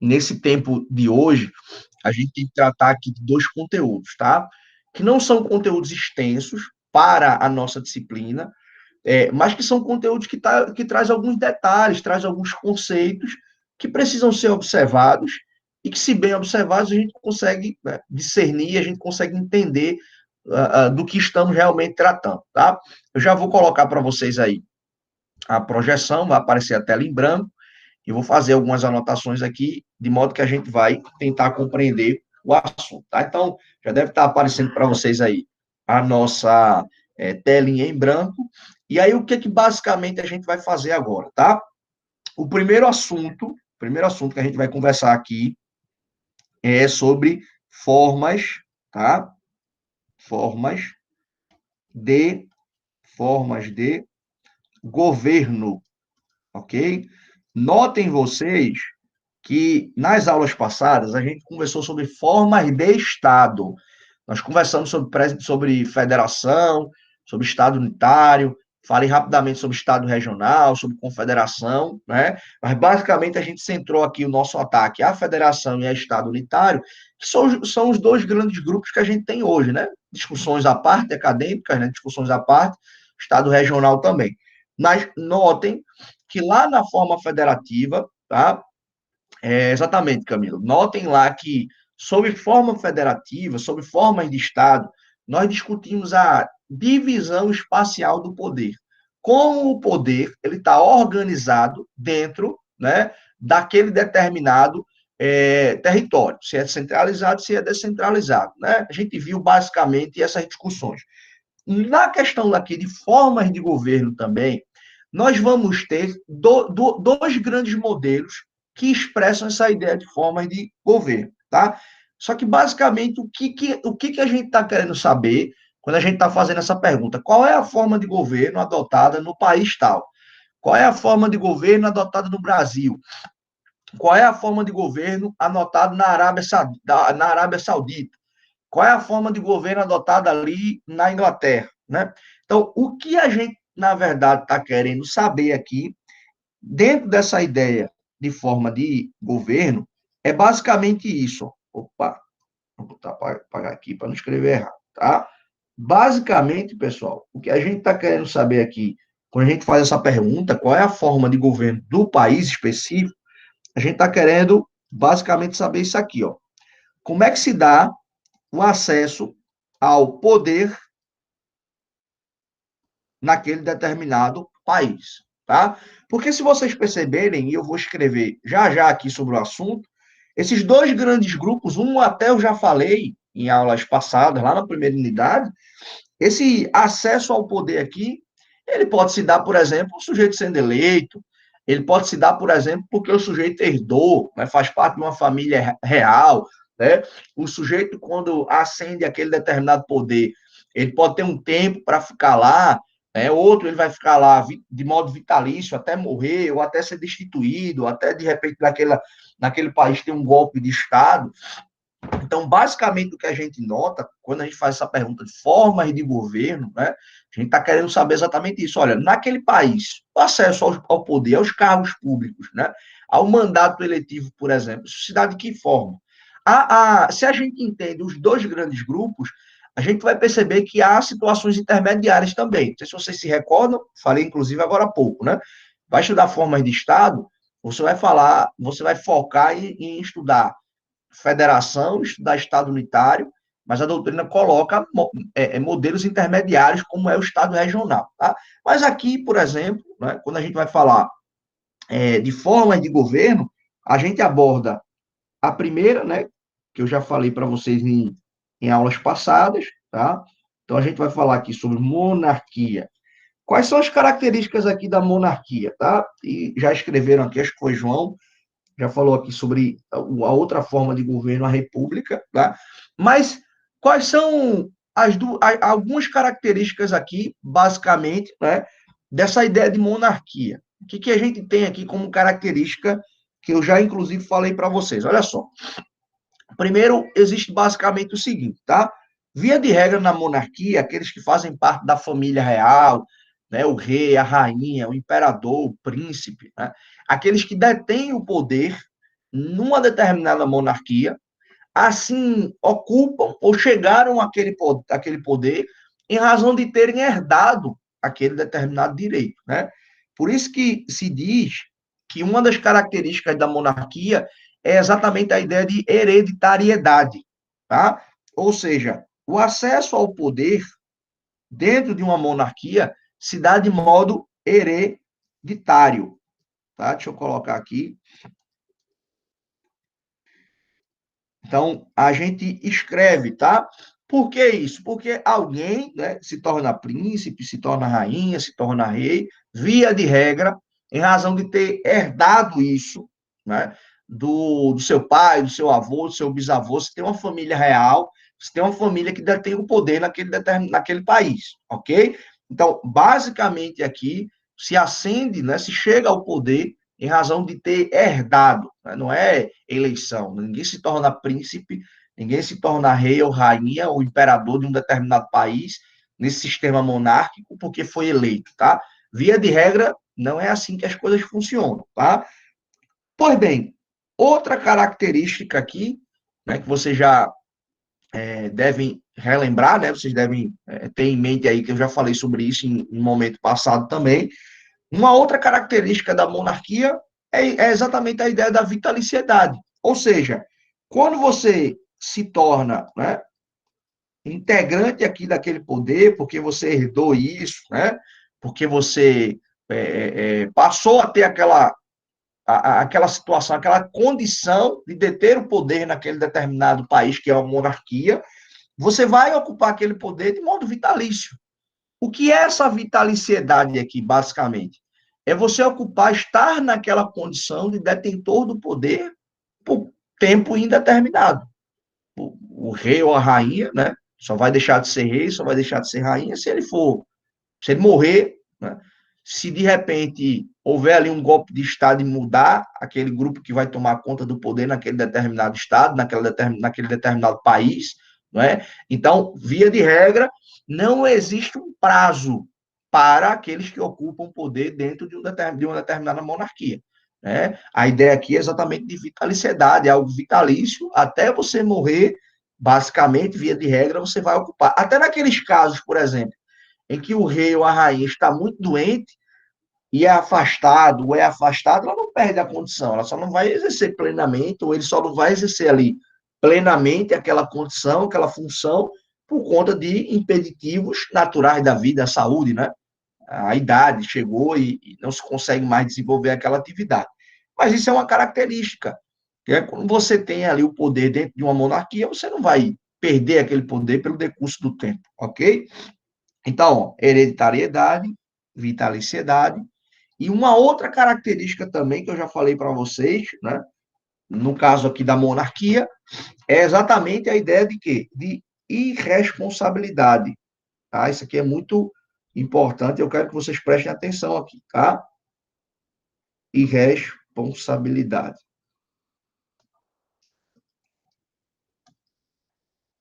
nesse tempo de hoje, a gente tem que tratar aqui de dois conteúdos, tá? Que não são conteúdos extensos para a nossa disciplina, mas que são conteúdos que traz alguns detalhes, traz alguns conceitos que precisam ser observados e que, se bem observados, a gente consegue, né, discernir, a gente consegue entender do que estamos realmente tratando, tá? Eu já vou colocar para vocês aí a projeção, vai aparecer a tela em branco, e vou fazer algumas anotações aqui, de modo que a gente vai tentar compreender o assunto, tá? Então, já deve estar aparecendo para vocês aí a nossa telinha em branco. E aí, o que que basicamente a gente vai fazer agora, tá? O primeiro assunto que a gente vai conversar aqui é sobre formas, tá? Formas de formas de governo, ok? Notem vocês que nas aulas passadas a gente conversou sobre formas de Estado. Nós conversamos sobre federação, sobre Estado unitário, falei rapidamente sobre Estado regional, sobre confederação, né? Mas basicamente a gente centrou aqui o nosso ataque à federação e ao Estado unitário, que são os dois grandes grupos que a gente tem hoje, né? Discussões à parte, acadêmicas, né? Discussões à parte, Estado regional também. Mas notem que lá na forma federativa, tá? Exatamente, Camilo. Notem lá que, sob forma federativa, sob formas de Estado, nós discutimos a divisão espacial do poder. Como o poder ele está organizado dentro, né, daquele determinado território, se é centralizado, se é descentralizado. Né? A gente viu basicamente essas discussões. Na questão daqui de formas de governo também, nós vamos ter dois grandes modelos que expressam essa ideia de formas de governo, tá? Só que, basicamente, o que a gente está querendo saber quando a gente está fazendo essa pergunta? Qual é a forma de governo adotada no país tal? Qual é a forma de governo adotada no Brasil? Qual é a forma de governo adotada na Arábia Saudita? Qual é a forma de governo adotada ali na Inglaterra, né? Então, o que a gente, na verdade, está querendo saber aqui, dentro dessa ideia de forma de governo, é basicamente isso. Opa, vou botar para apagar aqui para não escrever errado, tá? Basicamente, pessoal, o que a gente está querendo saber aqui, quando a gente faz essa pergunta, qual é a forma de governo do país específico, a gente está querendo basicamente saber isso aqui, ó. Como é que se dá o acesso ao poder naquele determinado país, tá? Porque, se vocês perceberem, e eu vou escrever já já aqui sobre o assunto, esses dois grandes grupos, um até eu já falei em aulas passadas, lá na primeira unidade, esse acesso ao poder aqui, ele pode se dar, por exemplo, o sujeito sendo eleito, ele pode se dar, por exemplo, porque o sujeito herdou, né, faz parte de uma família real, né? O sujeito, quando ascende aquele determinado poder, ele pode ter um tempo para ficar lá, né? Outro ele vai ficar lá de modo vitalício até morrer, ou até ser destituído, ou até, de repente, naquele país ter um golpe de Estado. Então, basicamente, o que a gente nota, quando a gente faz essa pergunta de formas de governo, né, a gente está querendo saber exatamente isso. Olha, naquele país, o acesso ao poder, aos cargos públicos, né, ao mandato eletivo, por exemplo, isso se dá de que forma? Se a gente entende os dois grandes grupos, a gente vai perceber que há situações intermediárias também. Não sei se vocês se recordam, falei inclusive agora há pouco, né? Vai estudar formas de Estado, você vai focar em estudar federação, estudar Estado unitário, mas a doutrina coloca modelos intermediários, como é o Estado regional. Tá? Mas aqui, por exemplo, né, quando a gente vai falar de formas de governo, a gente aborda a primeira, né, que eu já falei para vocês em aulas passadas, tá? Então, a gente vai falar aqui sobre monarquia. Quais são as características aqui da monarquia, tá? E já escreveram aqui, acho que foi João, já falou aqui sobre a outra forma de governo, a república, tá? Mas quais são algumas características aqui, basicamente, né, dessa ideia de monarquia? O que a gente tem aqui como característica que eu já, inclusive, falei para vocês? Olha só. Primeiro, existe basicamente o seguinte, tá? Via de regra, na monarquia, aqueles que fazem parte da família real, né, o rei, a rainha, o imperador, o príncipe, né, aqueles que detêm o poder, numa determinada monarquia, assim ocupam ou chegaram àquele poder em razão de terem herdado aquele determinado direito, né? Por isso que se diz que uma das características da monarquia é exatamente a ideia de hereditariedade, tá? Ou seja, o acesso ao poder dentro de uma monarquia se dá de modo hereditário, tá? Deixa eu colocar aqui. Então, a gente escreve, tá? Por que isso? Porque alguém, né, se torna príncipe, se torna rainha, se torna rei, via de regra, em razão de ter herdado isso, né, do seu pai, do seu avô, do seu bisavô, se tem uma família real, se tem uma família que detém o poder naquele país, ok? Então, basicamente aqui, se ascende, né, se chega ao poder em razão de ter herdado, né? Não é eleição, ninguém se torna príncipe, ninguém se torna rei ou rainha ou imperador de um determinado país nesse sistema monárquico porque foi eleito, tá? Via de regra, não é assim que as coisas funcionam, tá? Pois bem, outra característica aqui, né, que vocês já devem relembrar, né, vocês devem ter em mente aí que eu já falei sobre isso em momento passado também, uma outra característica da monarquia é exatamente a ideia da vitaliciedade. Ou seja, quando você se torna, né, integrante aqui daquele poder, porque você herdou isso, né, porque você passou a ter aquela situação, aquela condição de deter o poder naquele determinado país, que é uma monarquia, você vai ocupar aquele poder de modo vitalício. O que é essa vitaliciedade aqui, basicamente? É você ocupar, estar naquela condição de detentor do poder por tempo indeterminado. O rei ou a rainha, né? Só vai deixar de ser rei, só vai deixar de ser rainha se ele morrer, né? Se de repente houver ali um golpe de Estado e mudar aquele grupo que vai tomar conta do poder naquele determinado Estado, naquele determinado país, não é? Então, via de regra, não existe um prazo para aqueles que ocupam poder dentro de uma determinada monarquia. Né? A ideia aqui é exatamente de vitaliciedade, é algo vitalício, até você morrer, basicamente, via de regra, você vai ocupar. Até naqueles casos, por exemplo, em que o rei ou a rainha está muito doente e é afastado ou é afastado, ela não perde a condição, ela só não vai exercer plenamente, ou ele só não vai exercer ali plenamente aquela condição, aquela função, por conta de impeditivos naturais da vida, a saúde, né? A idade chegou e não se consegue mais desenvolver aquela atividade. Mas isso é uma característica. Que quando você tem ali o poder dentro de uma monarquia, você não vai perder aquele poder pelo decurso do tempo, ok? Então, hereditariedade, vitaliciedade, e uma outra característica também que eu já falei para vocês, né? No caso aqui da monarquia, é exatamente a ideia de quê? De irresponsabilidade. Tá? Isso aqui é muito importante, eu quero que vocês prestem atenção aqui, tá? Irresponsabilidade.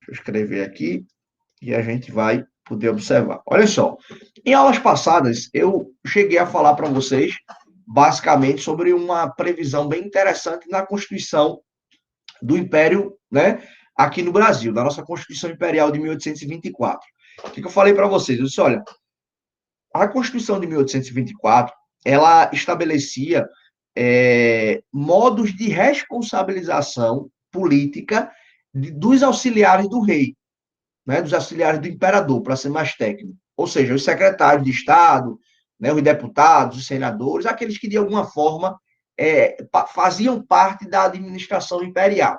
Deixa eu escrever aqui e a gente vai poder observar. Olha só, em aulas passadas eu cheguei a falar para vocês basicamente sobre uma previsão bem interessante na Constituição do Império, né, aqui no Brasil, da nossa Constituição Imperial de 1824. O que eu falei para vocês? Eu disse, olha, a Constituição de 1824, ela estabelecia modos de responsabilização política dos auxiliares do rei, né, dos auxiliares do imperador, para ser mais técnico. Ou seja, os secretários de Estado, né, os deputados, os senadores, aqueles que de alguma forma faziam parte da administração imperial.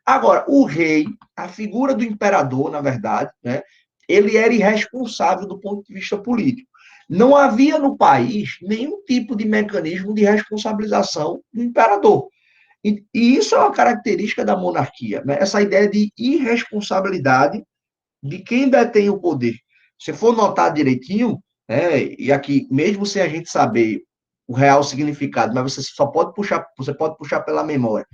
Agora, o rei, a figura do imperador, na verdade, né, ele era irresponsável do ponto de vista político. Não havia no país nenhum tipo de mecanismo de responsabilização do imperador. E isso é uma característica da monarquia, né? Essa ideia de irresponsabilidade de quem detém o poder. Se for notar direitinho, né, e aqui, mesmo sem a gente saber o real significado, mas você pode puxar pela memória.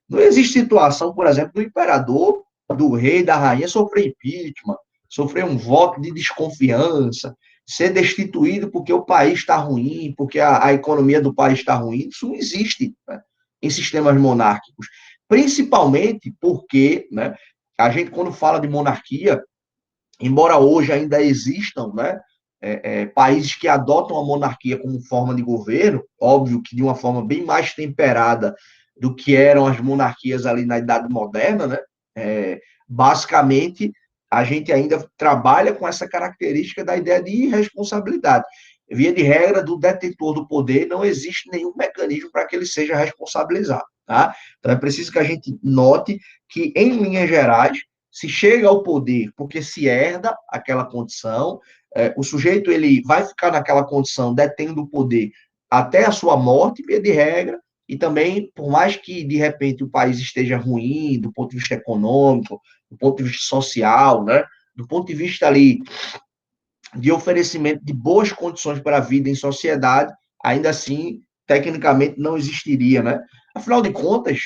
Não existe situação, por exemplo, do imperador, do rei, da rainha sofrer impeachment, sofrer um voto de desconfiança, ser destituído porque o país está ruim, porque a economia do país está ruim. Isso não existe, né, em sistemas monárquicos, principalmente porque, né, a gente, quando fala de monarquia, embora hoje ainda existam, né, países que adotam a monarquia como forma de governo, óbvio que de uma forma bem mais temperada do que eram as monarquias ali na Idade Moderna, né? Basicamente, a gente ainda trabalha com essa característica da ideia de irresponsabilidade. Via de regra, do detentor do poder, não existe nenhum mecanismo para que ele seja responsabilizado. Tá? Então, é preciso que a gente note que, em linhas gerais, se chega ao poder porque se herda aquela condição, o sujeito ele vai ficar naquela condição detendo o poder até a sua morte, via de regra, e também, por mais que de repente o país esteja ruim do ponto de vista econômico, do ponto de vista social, né, do ponto de vista ali de oferecimento de boas condições para a vida em sociedade, ainda assim, tecnicamente, não existiria, né? Afinal de contas,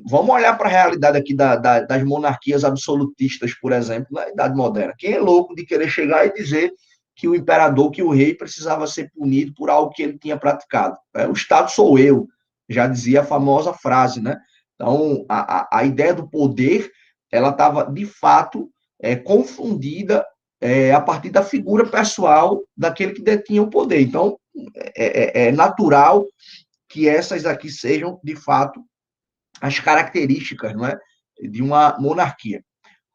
vamos olhar para a realidade aqui das monarquias absolutistas, por exemplo, na Idade Moderna. Quem é louco de querer chegar e dizer que o imperador, que o rei precisava ser punido por algo que ele tinha praticado? O Estado sou eu, já dizia a famosa frase, né? Então, a ideia do poder, ela estava, de fato, confundida a partir da figura pessoal daquele que detinha o poder. Então, é natural que essas aqui sejam, de fato, as características, não é, de uma monarquia.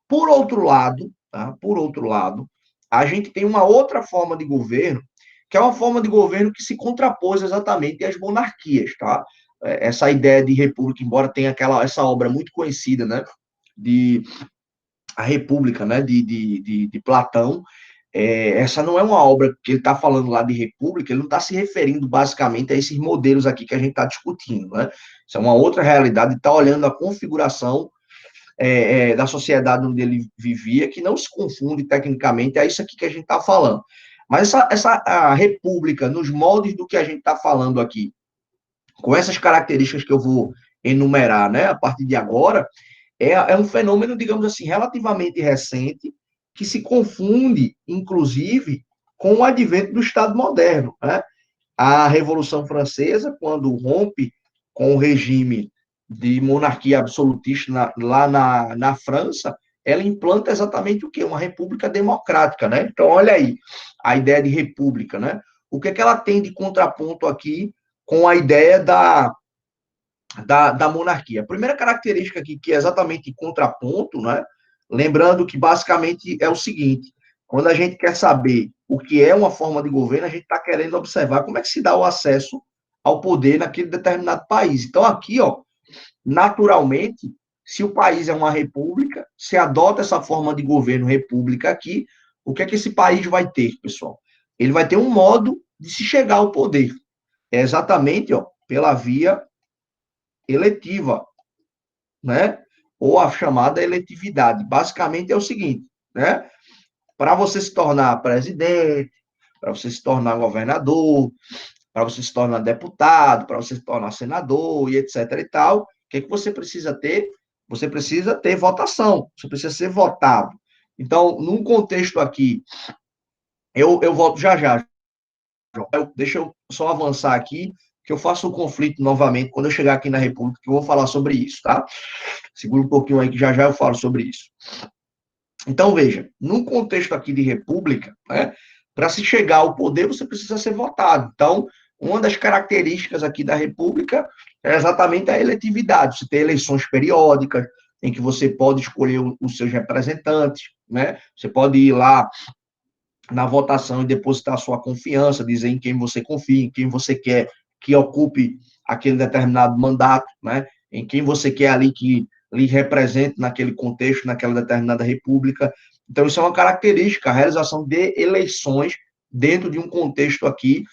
Por outro lado, tá? Por outro lado, a gente tem uma outra forma de governo, que é uma forma de governo que se contrapôs exatamente às monarquias, tá? Essa ideia de república, embora tenha essa obra muito conhecida, né, de a República, né, de Platão, essa não é uma obra que ele está falando lá de república, ele não está se referindo basicamente a esses modelos aqui que a gente está discutindo, né? Isso é uma outra realidade, está olhando a configuração da sociedade onde ele vivia, que não se confunde tecnicamente, é isso aqui que a gente está falando. Mas a república, nos moldes do que a gente está falando aqui, com essas características que eu vou enumerar, né, a partir de agora, um fenômeno, digamos assim, relativamente recente, que se confunde, inclusive, com o advento do Estado moderno. Né? A Revolução Francesa, quando rompe com o regime de monarquia absolutista lá na França, ela implanta exatamente o quê? Uma república democrática. Né? Então, olha aí, a ideia de república. Né? O que ela tem de contraponto aqui com a ideia da monarquia. A primeira característica aqui, que é exatamente contraponto, né? Lembrando que basicamente é o seguinte: quando a gente quer saber o que é uma forma de governo, a gente está querendo observar como é que se dá o acesso ao poder naquele determinado país. Então, aqui, ó, naturalmente, se o país é uma república, se adota essa forma de governo república aqui, o que é que esse país vai ter, pessoal? Ele vai ter um modo de se chegar ao poder. É exatamente, ó, pela via eletiva, né? Ou a chamada eletividade. Basicamente é o seguinte, né? Para você se tornar presidente, para você se tornar governador, para você se tornar deputado, para você se tornar senador e etc e tal, o que, que você precisa ter? Você precisa ter votação, você precisa ser votado. Então, num contexto aqui, eu volto já já. Deixa eu só avançar aqui, que eu faço o conflito novamente quando eu chegar aqui na República, que eu vou falar sobre isso, tá? Segura um pouquinho aí, que já já eu falo sobre isso. Então, veja, num contexto aqui de república, né, para se chegar ao poder, você precisa ser votado. Então, uma das características aqui da república é exatamente a eletividade. Você tem eleições periódicas, em que você pode escolher os seus representantes, né? Você pode ir lá na votação e depositar sua confiança, dizer em quem você confia, em quem você quer que ocupe aquele determinado mandato, né? Em quem você quer ali que lhe represente naquele contexto, naquela determinada república. Então, isso é uma característica, a realização de eleições dentro de um contexto aqui,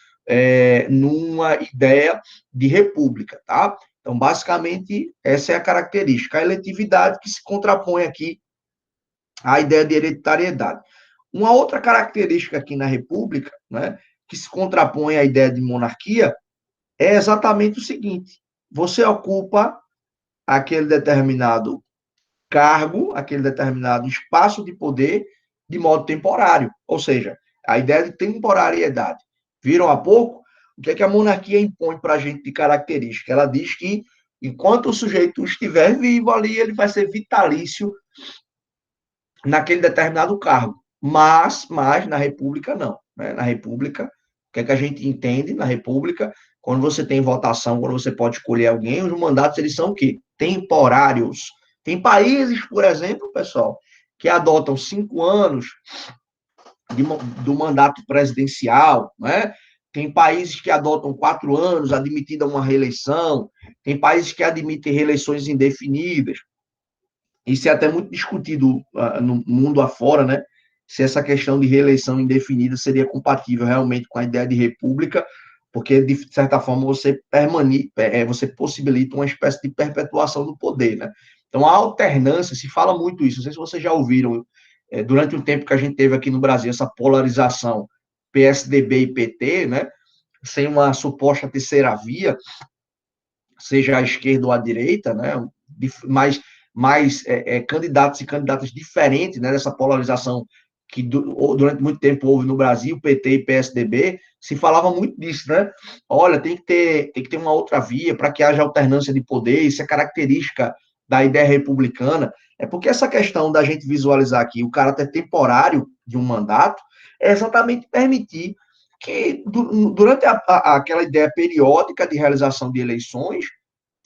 numa ideia de república, tá? Então, basicamente, essa é a característica, a eletividade que se contrapõe aqui à ideia de hereditariedade. Uma outra característica aqui na República, né, que se contrapõe à ideia de monarquia, é exatamente o seguinte: você ocupa aquele determinado cargo, aquele determinado espaço de poder de modo temporário, ou seja, a ideia de temporariedade. Viram há pouco? O que é que a monarquia impõe para a gente de característica? Ela diz que Enquanto o sujeito estiver vivo ali, ele vai ser vitalício naquele determinado cargo. Mas na República, não. Né? Na República, o que é que a gente entende na República? Quando você tem votação, quando você pode escolher alguém, os mandatos, eles são o quê? Temporários. Tem países, por exemplo, pessoal, que adotam 5 anos do mandato presidencial, né? Tem países que adotam 4 anos, admitida uma reeleição, tem países que admitem reeleições indefinidas. Isso é até muito discutido no mundo afora, né? Se essa questão de reeleição indefinida seria compatível realmente com a ideia de república, porque, de certa forma, você possibilita uma espécie de perpetuação do poder, né? Então, a alternância, se fala muito isso, não sei se vocês já ouviram, durante o tempo que a gente teve aqui no Brasil, essa polarização PSDB e PT, né? Sem uma suposta terceira via, seja à esquerda ou à direita, né? Mais candidatos e candidatas diferentes, né? Dessa polarização que durante muito tempo houve no Brasil, PT e PSDB, se falava muito disso, né? Olha, tem que ter uma outra via para que haja alternância de poder, isso é característica da ideia republicana. É porque essa questão da gente visualizar aqui o caráter temporário de um mandato é exatamente permitir que, durante aquela ideia periódica de realização de eleições,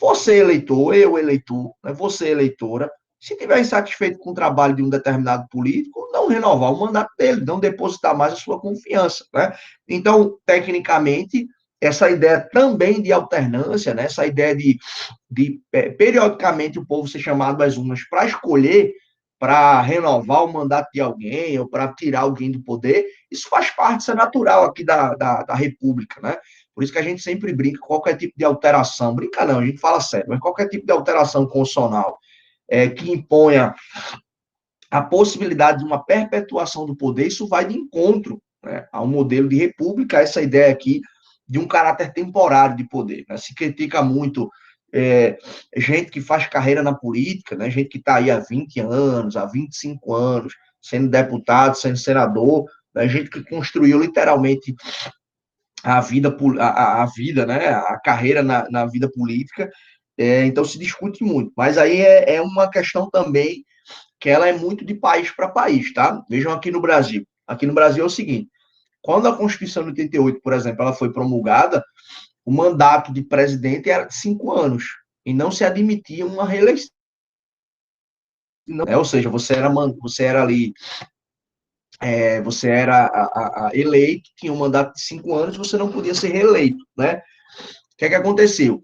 você, eleitor, eu, eleitor, né, você, eleitora, se estiver insatisfeito com o trabalho de um determinado político, não renovar o mandato dele, não depositar mais a sua confiança. Né? Então, tecnicamente, essa ideia também de alternância, né, essa ideia de periodicamente o povo ser chamado às urnas para escolher, para renovar o mandato de alguém ou para tirar alguém do poder, isso faz parte, isso é natural aqui da República, né? Por isso que a gente sempre brinca, qualquer tipo de alteração, brinca não, a gente fala sério, mas qualquer tipo de alteração constitucional que imponha a possibilidade de uma perpetuação do poder, isso vai de encontro, né, ao modelo de república, essa ideia aqui de um caráter temporário de poder. Né? Se critica muito gente que faz carreira na política, né, gente que está aí há 20 anos, há 25 anos, sendo deputado, sendo senador, né, gente que construiu literalmente a vida, né, a carreira na vida política, então se discute muito. Mas aí é uma questão também que ela é muito de país para país, tá? Vejam aqui no Brasil. Aqui no Brasil é o seguinte, quando a Constituição de 88, por exemplo, ela foi promulgada, o mandato de presidente era de 5 anos, e não se admitia uma reeleição. Ou seja, você era ali, você era eleito, tinha um mandato de 5 anos, você não podia ser reeleito, né? O que é que aconteceu?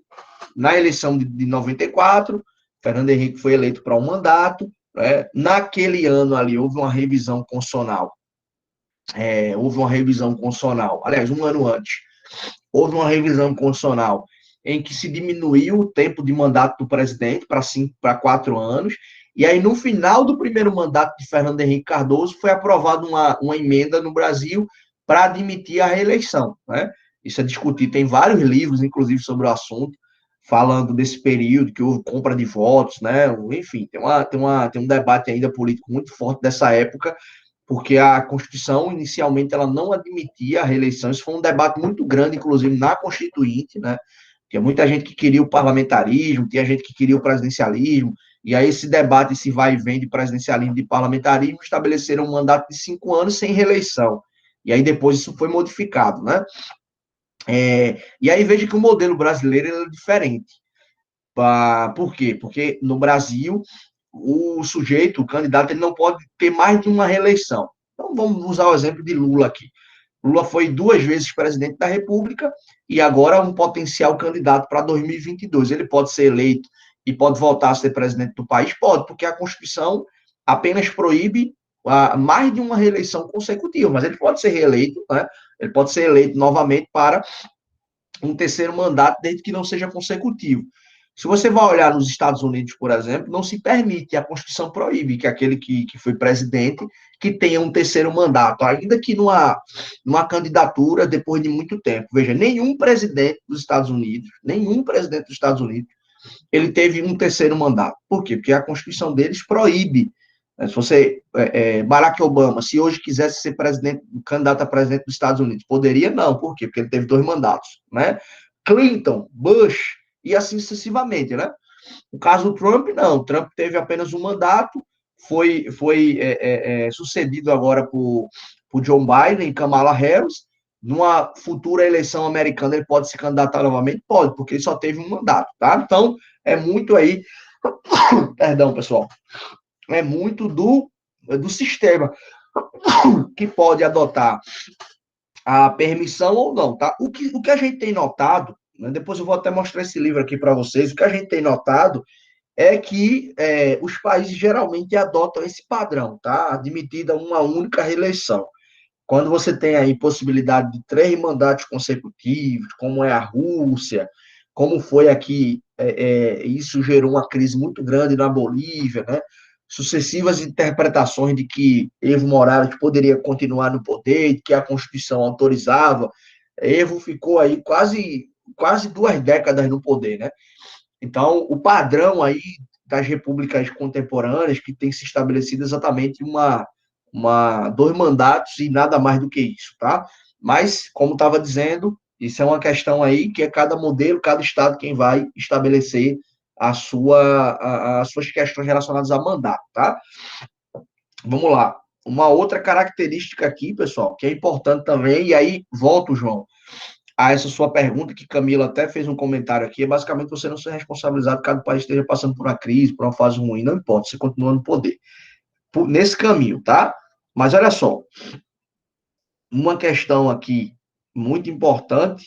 Na eleição de 94, Fernando Henrique foi eleito para um mandato, né? Naquele ano ali houve uma revisão constitucional, aliás, um ano antes, houve uma revisão constitucional em que se diminuiu o tempo de mandato do presidente para 4 anos, e aí no final do primeiro mandato de Fernando Henrique Cardoso foi aprovada uma emenda no Brasil para admitir a reeleição, né? Isso é discutido, tem vários livros, inclusive, sobre o assunto, falando desse período que houve compra de votos, né? Enfim, tem um debate ainda político muito forte dessa época, porque a Constituição, inicialmente, ela não admitia a reeleição. Isso foi um debate muito grande, inclusive, na Constituinte, né? Tinha muita gente que queria o parlamentarismo, tinha gente que queria o presidencialismo, e aí esse debate, esse vai e vem de presidencialismo e de parlamentarismo, estabeleceram um mandato de 5 anos sem reeleição. E aí depois isso foi modificado, né? E aí veja que o modelo brasileiro é diferente. Por quê? Porque no Brasil, o candidato, ele não pode ter mais de uma reeleição. Então, vamos usar o exemplo de Lula aqui. Lula foi 2 vezes presidente da República e agora um potencial candidato para 2022. Ele pode ser eleito e pode voltar a ser presidente do país? Pode, porque a Constituição apenas proíbe mais de uma reeleição consecutiva, mas ele pode ser reeleito, né? Ele pode ser eleito novamente para um terceiro mandato, desde que não seja consecutivo. Se você vai olhar nos Estados Unidos, por exemplo, não se permite, a Constituição proíbe que aquele que foi presidente que tenha um terceiro mandato, ainda que numa candidatura depois de muito tempo. Veja, nenhum presidente dos Estados Unidos, ele teve um terceiro mandato. Por quê? Porque a Constituição deles proíbe. Se você, Barack Obama, se hoje quisesse ser candidato a presidente dos Estados Unidos, poderia? Não. Por quê? Porque ele teve 2 mandatos, né? Clinton, Bush, e assim sucessivamente, né? O caso do Trump, não. O Trump teve apenas um mandato, foi sucedido agora por John Biden e Kamala Harris. Numa futura eleição americana, ele pode se candidatar novamente? Pode, porque ele só teve um mandato, tá? Então, é muito aí. Perdão, pessoal. É muito do sistema que pode adotar a permissão ou não, tá? O que a gente tem notado, né, depois eu vou até mostrar esse livro aqui para vocês, o que a gente tem notado é que os países geralmente adotam esse padrão, tá? Admitida uma única reeleição. Quando você tem aí possibilidade de 3 mandatos consecutivos, como é a Rússia, como foi aqui, isso gerou uma crise muito grande na Bolívia, né? Sucessivas interpretações de que Evo Morales poderia continuar no poder, de que a Constituição autorizava. Evo ficou aí quase 2 décadas no poder, né? Então, o padrão aí das repúblicas contemporâneas que tem se estabelecido exatamente 2 mandatos e nada mais do que isso, tá? Mas, como estava dizendo, isso é uma questão aí que é cada modelo, cada estado quem vai estabelecer as suas questões relacionadas a mandato, tá? Vamos lá. Uma outra característica aqui, pessoal, que é importante também, e aí volto, João, a essa sua pergunta, que Camila até fez um comentário aqui, é basicamente você não ser responsabilizado caso o país esteja passando por uma crise, por uma fase ruim, não importa, você continua no poder. Nesse caminho, tá? Mas olha só, uma questão aqui muito importante,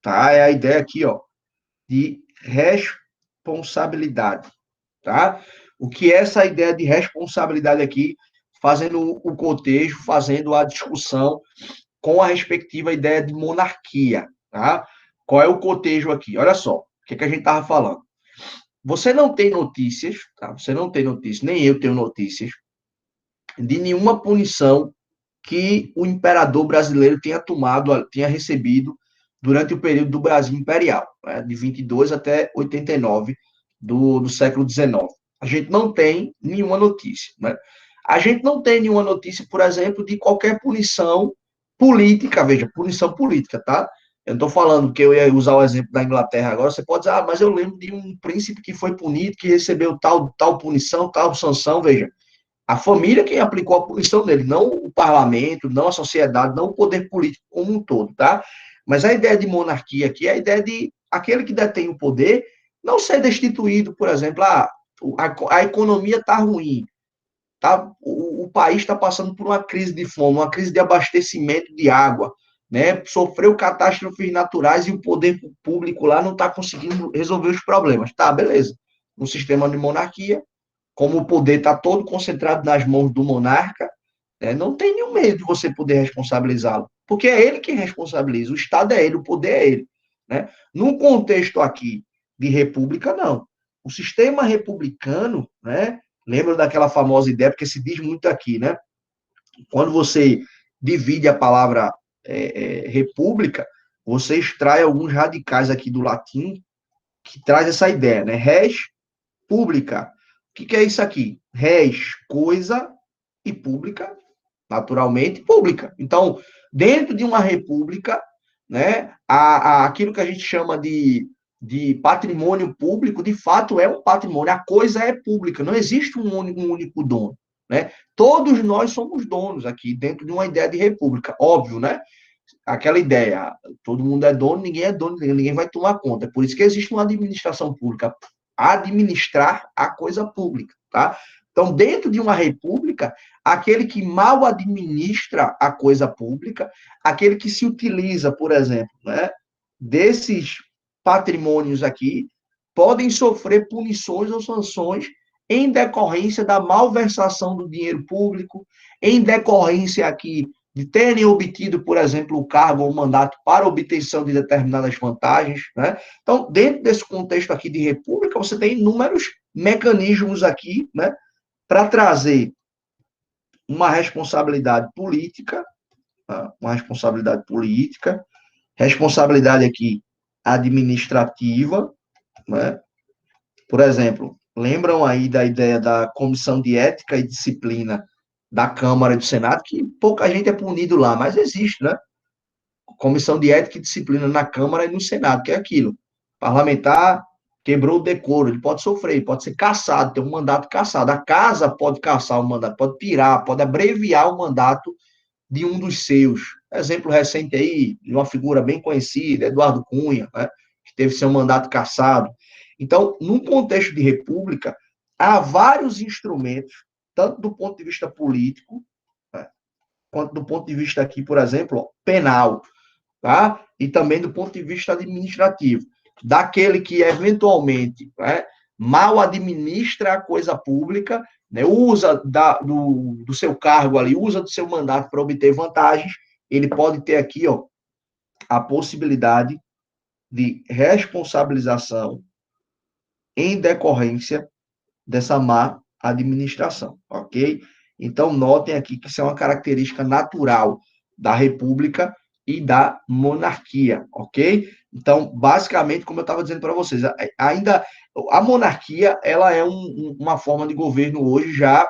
tá? É a ideia aqui, ó, de responsabilidade, tá? O que é essa ideia de responsabilidade aqui, fazendo o cotejo, fazendo a discussão com a respectiva ideia de monarquia, tá? Qual é o cotejo aqui? Olha só, o que a gente estava falando. Você não tem notícias, tá? Você não tem notícias, nem eu tenho notícias, de nenhuma punição que o imperador brasileiro tenha recebido durante o período do Brasil Imperial, né? De 22 até 89 do século XIX. A gente não tem nenhuma notícia, né? A gente não tem nenhuma notícia, por exemplo, de qualquer punição política, veja, punição política, tá? Eu não estou falando que eu ia usar o exemplo da Inglaterra agora, você pode dizer, mas eu lembro de um príncipe que foi punido, que recebeu tal punição, tal sanção, veja. A família quem aplicou a punição dele, não o parlamento, não a sociedade, não o poder político como um todo, tá? Mas a ideia de monarquia aqui é a ideia de aquele que detém o poder não ser destituído, por exemplo, a economia está ruim, tá? O país está passando por uma crise de fome, uma crise de abastecimento de água, né? Sofreu catástrofes naturais e o poder público lá não está conseguindo resolver os problemas. Tá, beleza. Um sistema de monarquia, como o poder está todo concentrado nas mãos do monarca, né, não tem nenhum meio de você poder responsabilizá-lo, porque é ele quem responsabiliza, o Estado é ele, o poder é ele. Né? Num contexto aqui de república, não. O sistema republicano, né, lembra daquela famosa ideia, porque se diz muito aqui, né? Quando você divide a palavra república, você extrai alguns radicais aqui do latim que traz essa ideia, né? Res pública. O que é isso aqui? Res, coisa, e pública, naturalmente, pública. Então, dentro de uma república, né, aquilo que a gente chama de patrimônio público, de fato é um patrimônio, a coisa é pública, não existe um único dono. Né? Todos nós somos donos aqui, dentro de uma ideia de república, óbvio, né? Aquela ideia, todo mundo é dono, ninguém é dono, ninguém vai tomar conta. É por isso que existe uma administração pública, administrar a coisa pública, tá? Então, dentro de uma república, aquele que mal administra a coisa pública, aquele que se utiliza, por exemplo, né, desses patrimônios aqui, podem sofrer punições ou sanções em decorrência da malversação do dinheiro público, em decorrência aqui de terem obtido, por exemplo, o cargo ou o mandato para obtenção de determinadas vantagens. Né? Então, dentro desse contexto aqui de república, você tem inúmeros mecanismos aqui, né, para trazer uma responsabilidade política, tá? Uma responsabilidade aqui administrativa, né? Por exemplo, lembram aí da ideia da Comissão de Ética e Disciplina da Câmara e do Senado, que pouca gente é punido lá, mas existe, né? Comissão de Ética e Disciplina na Câmara e no Senado, que é aquilo. Parlamentar quebrou o decoro, ele pode sofrer, pode ser cassado, ter um mandato cassado. A casa pode cassar o mandato, pode tirar, pode abreviar o mandato de um dos seus. Exemplo recente aí, de uma figura bem conhecida, Eduardo Cunha, né, que teve seu mandato cassado. Então, num contexto de república, há vários instrumentos, tanto do ponto de vista político, né, quanto do ponto de vista aqui, por exemplo, penal, tá? E também do ponto de vista administrativo, daquele que eventualmente, né, mal administra a coisa pública, né, usa do seu cargo ali, usa do seu mandato para obter vantagens, ele pode ter aqui, ó, a possibilidade de responsabilização em decorrência dessa má administração, ok? Então, notem aqui que isso é uma característica natural da república e da monarquia, ok? Então, basicamente, como eu estava dizendo para vocês, ainda a monarquia ela é uma forma de governo hoje já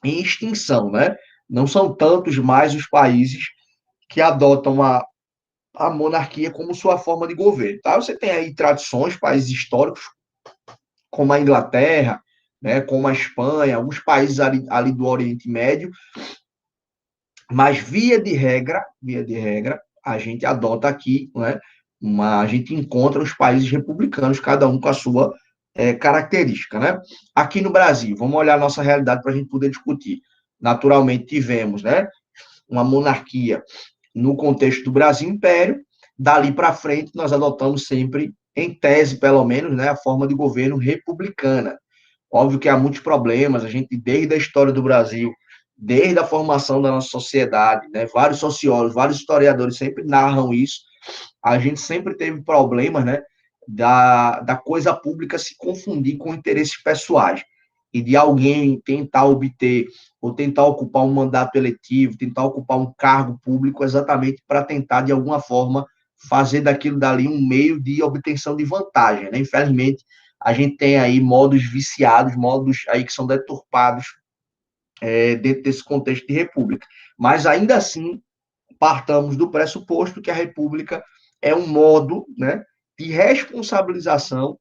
em extinção, né? Não são tantos mais os países que adotam a monarquia como sua forma de governo, tá? Você tem aí tradições, países históricos, como a Inglaterra, né, como a Espanha, alguns países ali do Oriente Médio, mas via de regra, a gente adota aqui, né, a gente encontra os países republicanos, cada um com a sua característica, né? Aqui no Brasil, vamos olhar a nossa realidade para a gente poder discutir. Naturalmente tivemos, né, uma monarquia no contexto do Brasil Império, dali para frente nós adotamos sempre, em tese pelo menos, né, a forma de governo republicana. Óbvio que há muitos problemas, a gente, desde a história do Brasil, desde a formação da nossa sociedade, né, vários sociólogos, vários historiadores sempre narram isso, a gente sempre teve problemas, né, da coisa pública se confundir com interesses pessoais e de alguém tentar obter ou tentar ocupar um mandato eletivo, tentar ocupar um cargo público exatamente para tentar, de alguma forma, fazer daquilo dali um meio de obtenção de vantagem. Né? Infelizmente, a gente tem aí modos viciados, modos aí que são deturpados dentro desse contexto de república. Mas, ainda assim, partamos do pressuposto que a república é um modo, né, de responsabilização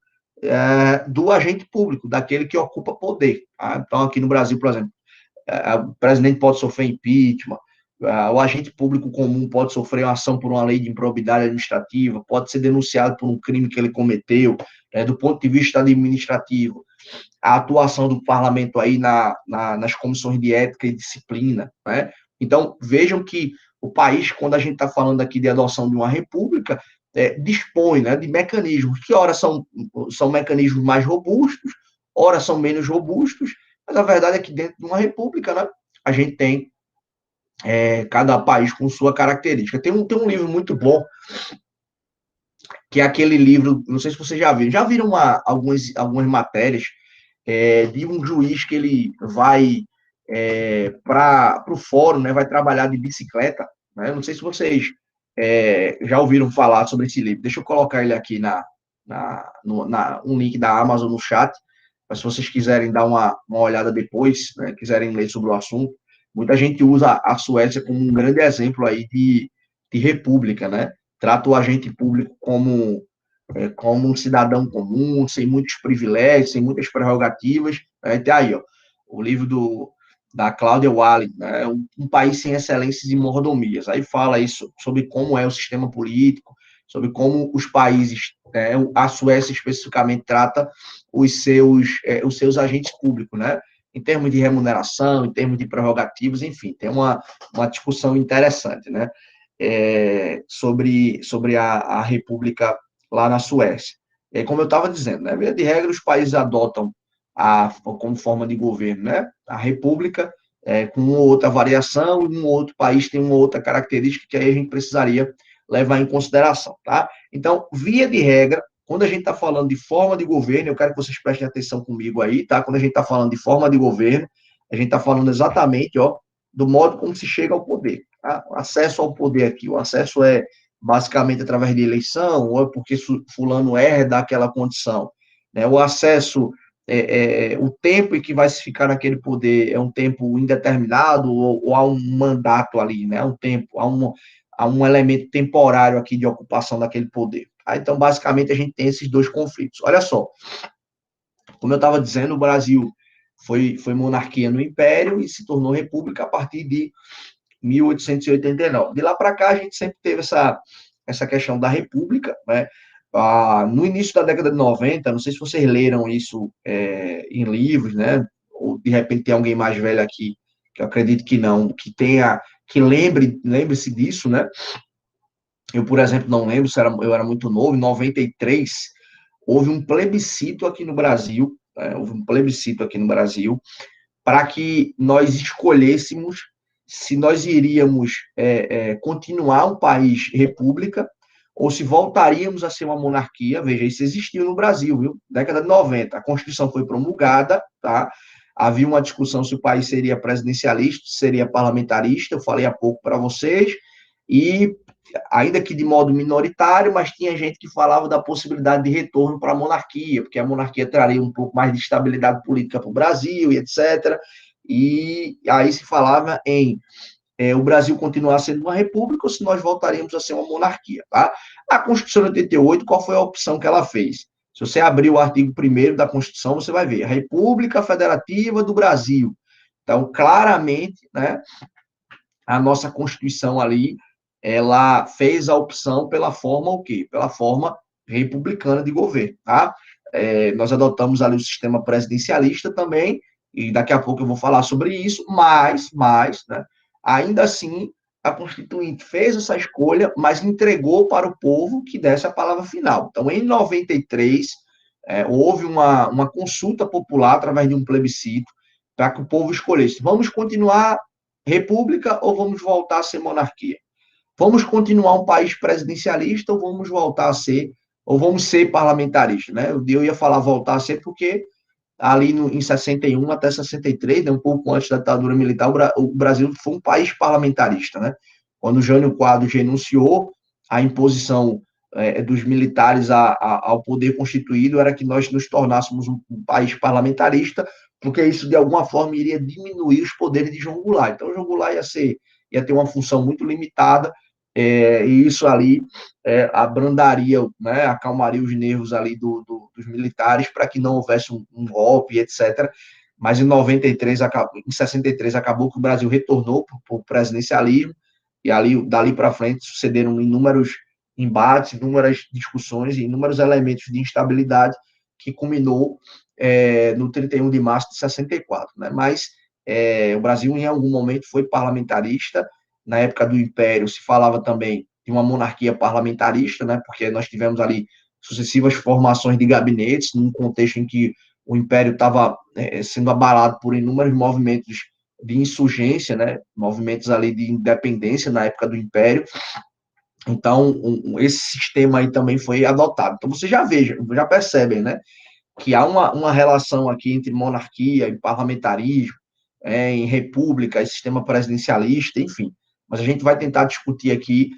do agente público, daquele que ocupa poder. Tá? Então, aqui no Brasil, por exemplo, o presidente pode sofrer impeachment, o agente público comum pode sofrer uma ação por uma lei de improbidade administrativa, pode ser denunciado por um crime que ele cometeu, do ponto de vista administrativo, a atuação do parlamento aí nas comissões de ética e disciplina, né? Então, vejam que o país, quando a gente está falando aqui de adoção de uma república, dispõe, né, de mecanismos que, ora, são mecanismos mais robustos, ora, são menos robustos, mas a verdade é que dentro de uma república, né, a gente tem cada país com sua característica. Tem um livro muito bom, que é aquele livro, não sei se vocês já viram algumas matérias de um juiz que ele vai para o fórum, né, vai trabalhar de bicicleta, né? Não sei se vocês já ouviram falar sobre esse livro. Deixa eu colocar ele aqui um link da Amazon no chat, mas se vocês quiserem dar uma olhada depois, né, quiserem ler sobre o assunto. Muita gente usa a Suécia como um grande exemplo aí de república, né? Trata o agente público como um cidadão comum, sem muitos privilégios, sem muitas prerrogativas. Tem aí, ó, o livro da Cláudia Wallen, né, um país sem excelências e mordomias. Aí fala isso sobre como é o sistema político, sobre como os países, a Suécia especificamente trata os seus agentes públicos, né? Em termos de remuneração, em termos de prerrogativas, enfim, tem uma discussão interessante, né? Sobre a República lá na Suécia. E aí, como eu estava dizendo, né, via de regra, os países adotam como forma de governo, né, a república, com uma outra variação, e um outro país tem uma outra característica que aí a gente precisaria levar em consideração, tá? Então, via de regra, quando a gente está falando de forma de governo, eu quero que vocês prestem atenção comigo aí, tá? Quando a gente está falando de forma de governo, a gente está falando exatamente, ó, do modo como se chega ao poder. Tá? O acesso ao poder aqui, o acesso é basicamente através de eleição, ou é porque fulano herda aquela condição. Né? O acesso, o tempo em que vai se ficar naquele poder é um tempo indeterminado, ou há um mandato ali, né? Um tempo, há um elemento temporário aqui de ocupação daquele poder. Então, basicamente, a gente tem esses dois conflitos. Olha só, como eu estava dizendo, o Brasil foi monarquia no Império e se tornou república a partir de 1889. De lá para cá, a gente sempre teve essa questão da república, né? No início da década de 90, não sei se vocês leram isso em livros, né? Ou de repente tem alguém mais velho aqui, que eu acredito que não, que lembre-se disso, né? Eu, por exemplo, não lembro, eu era muito novo, em 93, houve um plebiscito aqui no Brasil, né? Houve um plebiscito aqui no Brasil, para que nós escolhêssemos se nós iríamos continuar um país república ou se voltaríamos a ser uma monarquia. Veja, isso existiu no Brasil, viu? Década de 90, a Constituição foi promulgada, tá? Havia uma discussão se o país seria presidencialista, seria parlamentarista, eu falei há pouco para vocês, e ainda que de modo minoritário, mas tinha gente que falava da possibilidade de retorno para a monarquia, porque a monarquia traria um pouco mais de estabilidade política para o Brasil e etc. E aí se falava em o Brasil continuar sendo uma república ou se nós voltaríamos a ser uma monarquia, tá? A Constituição de 88, qual foi a opção que ela fez? Se você abrir o artigo 1º da Constituição, você vai ver a República Federativa do Brasil. Então, claramente, né, a nossa Constituição ali, ela fez a opção pela forma o quê? Pela forma republicana de governo, tá? Nós adotamos ali o sistema presidencialista também, e daqui a pouco eu vou falar sobre isso, mas né, ainda assim, a Constituinte fez essa escolha, mas entregou para o povo que desse a palavra final. Então, em 93, houve uma consulta popular através de um plebiscito para que o povo escolhesse: vamos continuar república ou vamos voltar a ser monarquia? Vamos continuar um país presidencialista ou vamos voltar a ser, ou vamos ser parlamentarista, né? Eu ia falar voltar a ser porque ali em 61 até 63, né, um pouco antes da ditadura militar, o Brasil foi um país parlamentarista, né? Quando Jânio Quadros renunciou, a imposição dos militares ao poder constituído era que nós nos tornássemos um país parlamentarista, porque isso, de alguma forma, iria diminuir os poderes de João Goulart. Então, João Goulart ia ter uma função muito limitada, e isso ali abrandaria, né, acalmaria os nervos ali dos militares para que não houvesse um golpe, etc. Mas em 93, em 63, acabou que o Brasil retornou para o presidencialismo, e ali, dali para frente, sucederam inúmeros embates, inúmeras discussões, inúmeros elementos de instabilidade que culminou no 31 de março de 64. Né? Mas o Brasil, em algum momento, foi parlamentarista. Na época do Império, se falava também de uma monarquia parlamentarista, né? Porque nós tivemos ali sucessivas formações de gabinetes, num contexto em que o Império estava sendo abalado por inúmeros movimentos de insurgência, né? Movimentos ali de independência na época do Império. Então, esse sistema aí também foi adotado. Então, vocês já percebem, né? Que há uma relação aqui entre monarquia e parlamentarismo, em república e sistema presidencialista, enfim. Mas a gente vai tentar discutir aqui,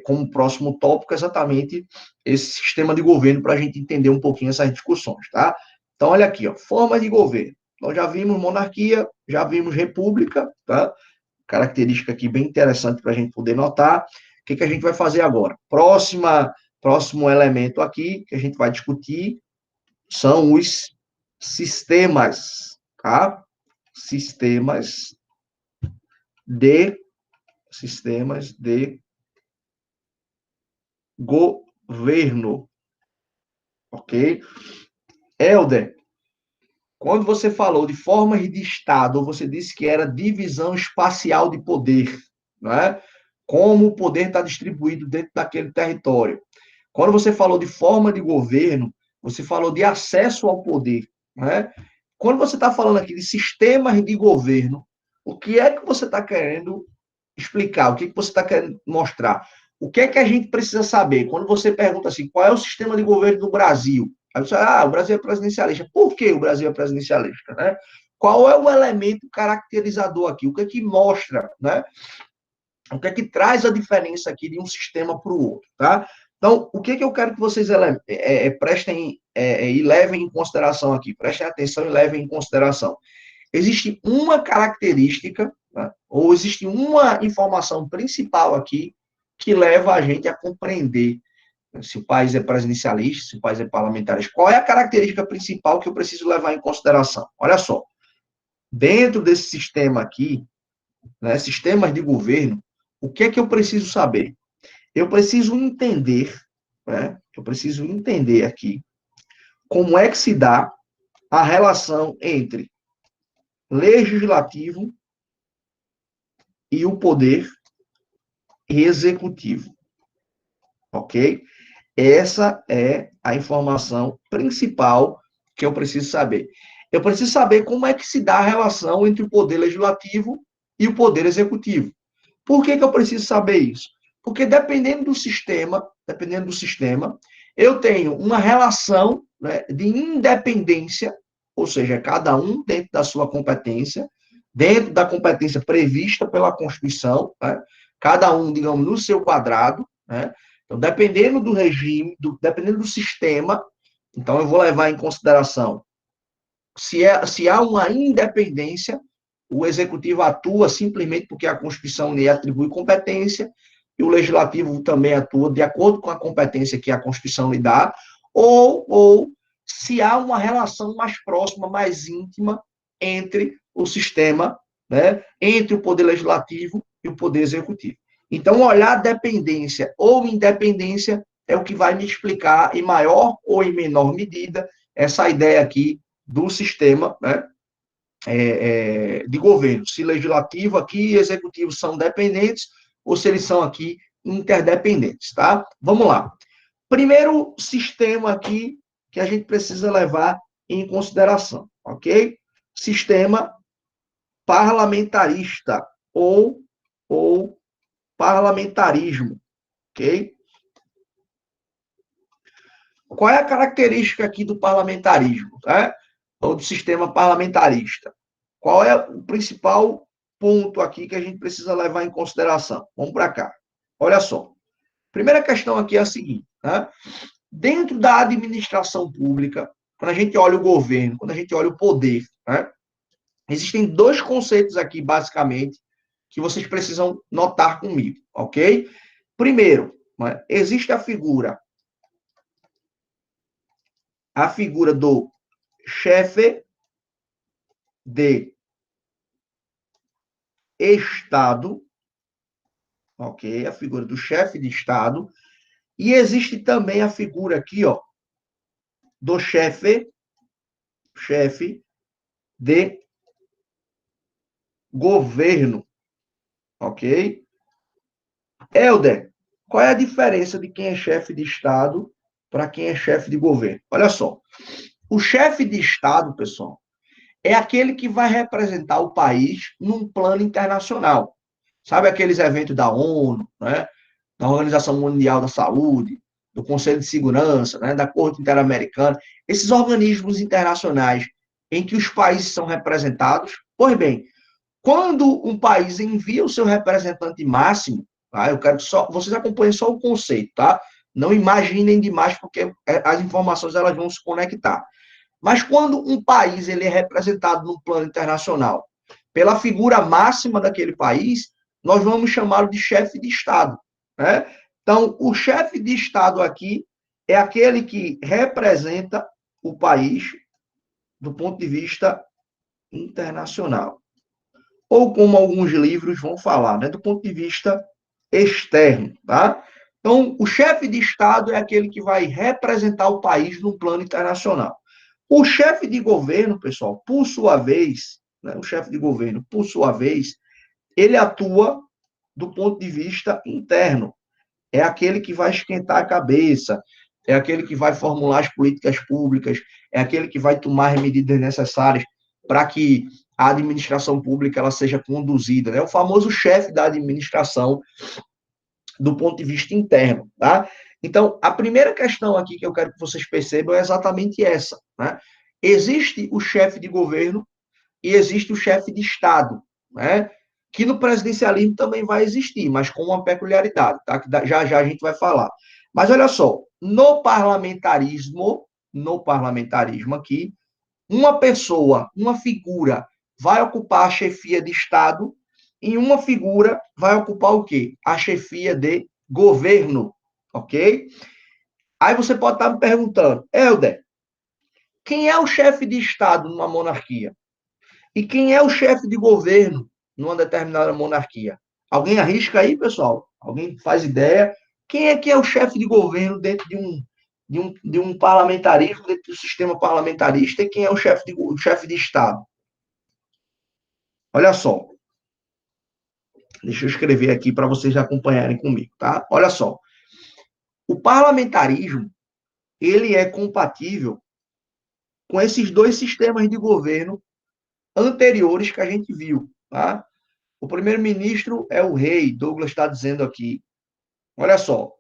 como próximo tópico, exatamente esse sistema de governo, para a gente entender um pouquinho essas discussões, tá? Então, olha aqui, ó, forma de governo. Nós já vimos monarquia, já vimos república, tá? Característica aqui bem interessante para a gente poder notar. O que a gente vai fazer agora? Próximo elemento aqui que a gente vai discutir são os sistemas, tá? Sistemas de governo, ok? Helder, quando você falou de formas de Estado, você disse que era divisão espacial de poder, não é? Como o poder está distribuído dentro daquele território. Quando você falou de forma de governo, você falou de acesso ao poder, né? Quando você está falando aqui de sistemas de governo, o que é que você está querendo explicar? O que você está querendo mostrar? O que é que a gente precisa saber? Quando você pergunta assim, qual é o sistema de governo do Brasil? Aí você, o Brasil é presidencialista. Por que o Brasil é presidencialista, né? Qual é o elemento caracterizador aqui? O que é que mostra, né? O que é que traz a diferença aqui de um sistema para o outro, tá? Então, o que eu quero que vocês prestem e levem em consideração aqui? Prestem atenção e levem em consideração. Existe uma característica, né, ou existe uma informação principal aqui que leva a gente a compreender se o país é presidencialista, se o país é parlamentarista, qual é a característica principal que eu preciso levar em consideração? Olha só, dentro desse sistema aqui, né, sistemas de governo, o que é que eu preciso saber? Eu preciso entender, né, eu preciso entender aqui como é que se dá a relação entre legislativo e o poder executivo, ok? Essa é a informação principal que eu preciso saber. Eu preciso saber como é que se dá a relação entre o poder legislativo e o poder executivo. Por que eu preciso saber isso? Porque dependendo do sistema, eu tenho uma relação, né, de independência, ou seja, cada um dentro da sua competência, dentro da competência prevista pela Constituição, né, cada um, digamos, no seu quadrado, né? Então, dependendo do regime, dependendo do sistema, então eu vou levar em consideração se há uma independência, o executivo atua simplesmente porque a Constituição lhe atribui competência, e o legislativo também atua de acordo com a competência que a Constituição lhe dá, ou se há uma relação mais próxima, mais íntima entre o sistema, né, entre o poder legislativo e o poder executivo. Então, olhar dependência ou independência é o que vai me explicar, em maior ou em menor medida, essa ideia aqui do sistema, né, de governo, se legislativo aqui e executivo são dependentes ou se eles são aqui interdependentes, tá? Vamos lá. Primeiro sistema aqui que a gente precisa levar em consideração, ok? Sistema parlamentarista ou parlamentarismo, ok? Qual é a característica aqui do parlamentarismo, tá? Ou do sistema parlamentarista? Qual é o principal ponto aqui que a gente precisa levar em consideração? Vamos para cá. Olha só. Primeira questão aqui é a seguinte, né? Dentro da administração pública, quando a gente olha o governo, quando a gente olha o poder, né? Existem dois conceitos aqui, basicamente, que vocês precisam notar comigo, ok? Primeiro, né, existe a figura do chefe de Estado, ok? A figura do chefe de Estado. E existe também a figura aqui, ó, do chefe de governo, ok? Helder, qual é a diferença de quem é chefe de Estado para quem é chefe de governo? Olha só, o chefe de Estado, pessoal, é aquele que vai representar o país num plano internacional. Sabe aqueles eventos da ONU, né? Da Organização Mundial da Saúde, do Conselho de Segurança, né? Da Corte Interamericana, esses organismos internacionais em que os países são representados. Pois bem, quando um país envia o seu representante máximo, tá? Eu quero que só vocês acompanhem só o conceito, tá? Não imaginem demais, porque as informações elas vão se conectar. Mas quando um país ele é representado no plano internacional pela figura máxima daquele país, nós vamos chamá-lo de chefe de Estado, né? Então, o chefe de Estado aqui é aquele que representa o país do ponto de vista internacional. Ou como alguns livros vão falar, né, do ponto de vista externo, tá? Então, o chefe de Estado é aquele que vai representar o país no plano internacional. O chefe de governo, pessoal, por sua vez, né, o chefe de governo, por sua vez, ele atua do ponto de vista interno. É aquele que vai esquentar a cabeça, é aquele que vai formular as políticas públicas, é aquele que vai tomar as medidas necessárias para que a administração pública ela seja conduzida, né? O famoso chefe da administração do ponto de vista interno, tá? Então, a primeira questão aqui que eu quero que vocês percebam é exatamente essa, né? Existe o chefe de governo e existe o chefe de Estado, né? Que no presidencialismo também vai existir, mas com uma peculiaridade, tá? Que já já a gente vai falar. Mas olha só, no parlamentarismo aqui, uma pessoa, uma figura vai ocupar a chefia de Estado e uma figura vai ocupar o quê? A chefia de governo, ok? Aí você pode estar me perguntando, Helder, quem é o chefe de Estado numa monarquia? E quem é o chefe de governo numa determinada monarquia? Alguém arrisca aí, pessoal? Alguém faz ideia? Quem é que é o chefe de governo dentro de um parlamentarismo, dentro do sistema parlamentarista? E quem é o chefe de Estado? Olha só, deixa eu escrever aqui para vocês acompanharem comigo, tá? Olha só, o parlamentarismo, ele é compatível com esses dois sistemas de governo anteriores que a gente viu, tá? O primeiro-ministro é o rei, Douglas está dizendo aqui. Olha só,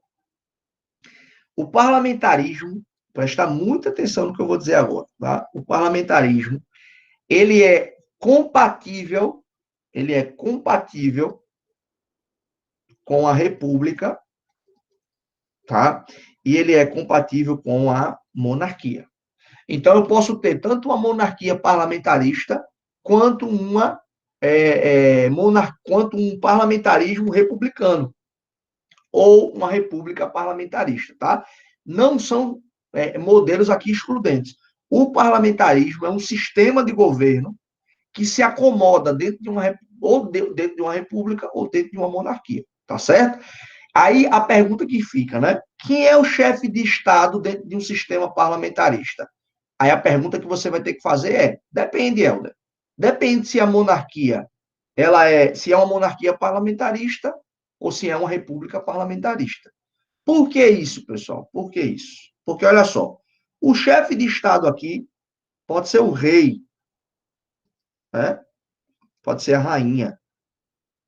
o parlamentarismo, presta muita atenção no que eu vou dizer agora, tá? O parlamentarismo, ele é compatível, com a república, tá? E ele é compatível com a monarquia. Então, eu posso ter tanto uma monarquia parlamentarista quanto quanto um parlamentarismo republicano ou uma república parlamentarista, tá? Não são modelos aqui excludentes. O parlamentarismo é um sistema de governo que se acomoda dentro de dentro de uma república ou dentro de uma monarquia, tá certo? Aí a pergunta que fica, né? Quem é o chefe de Estado dentro de um sistema parlamentarista? Aí a pergunta que você vai ter que fazer depende, Helder. Depende se a monarquia se é uma monarquia parlamentarista ou se é uma república parlamentarista. Por que isso, pessoal? Por que isso? Porque olha só, o chefe de Estado aqui pode ser o rei, né? Pode ser a rainha,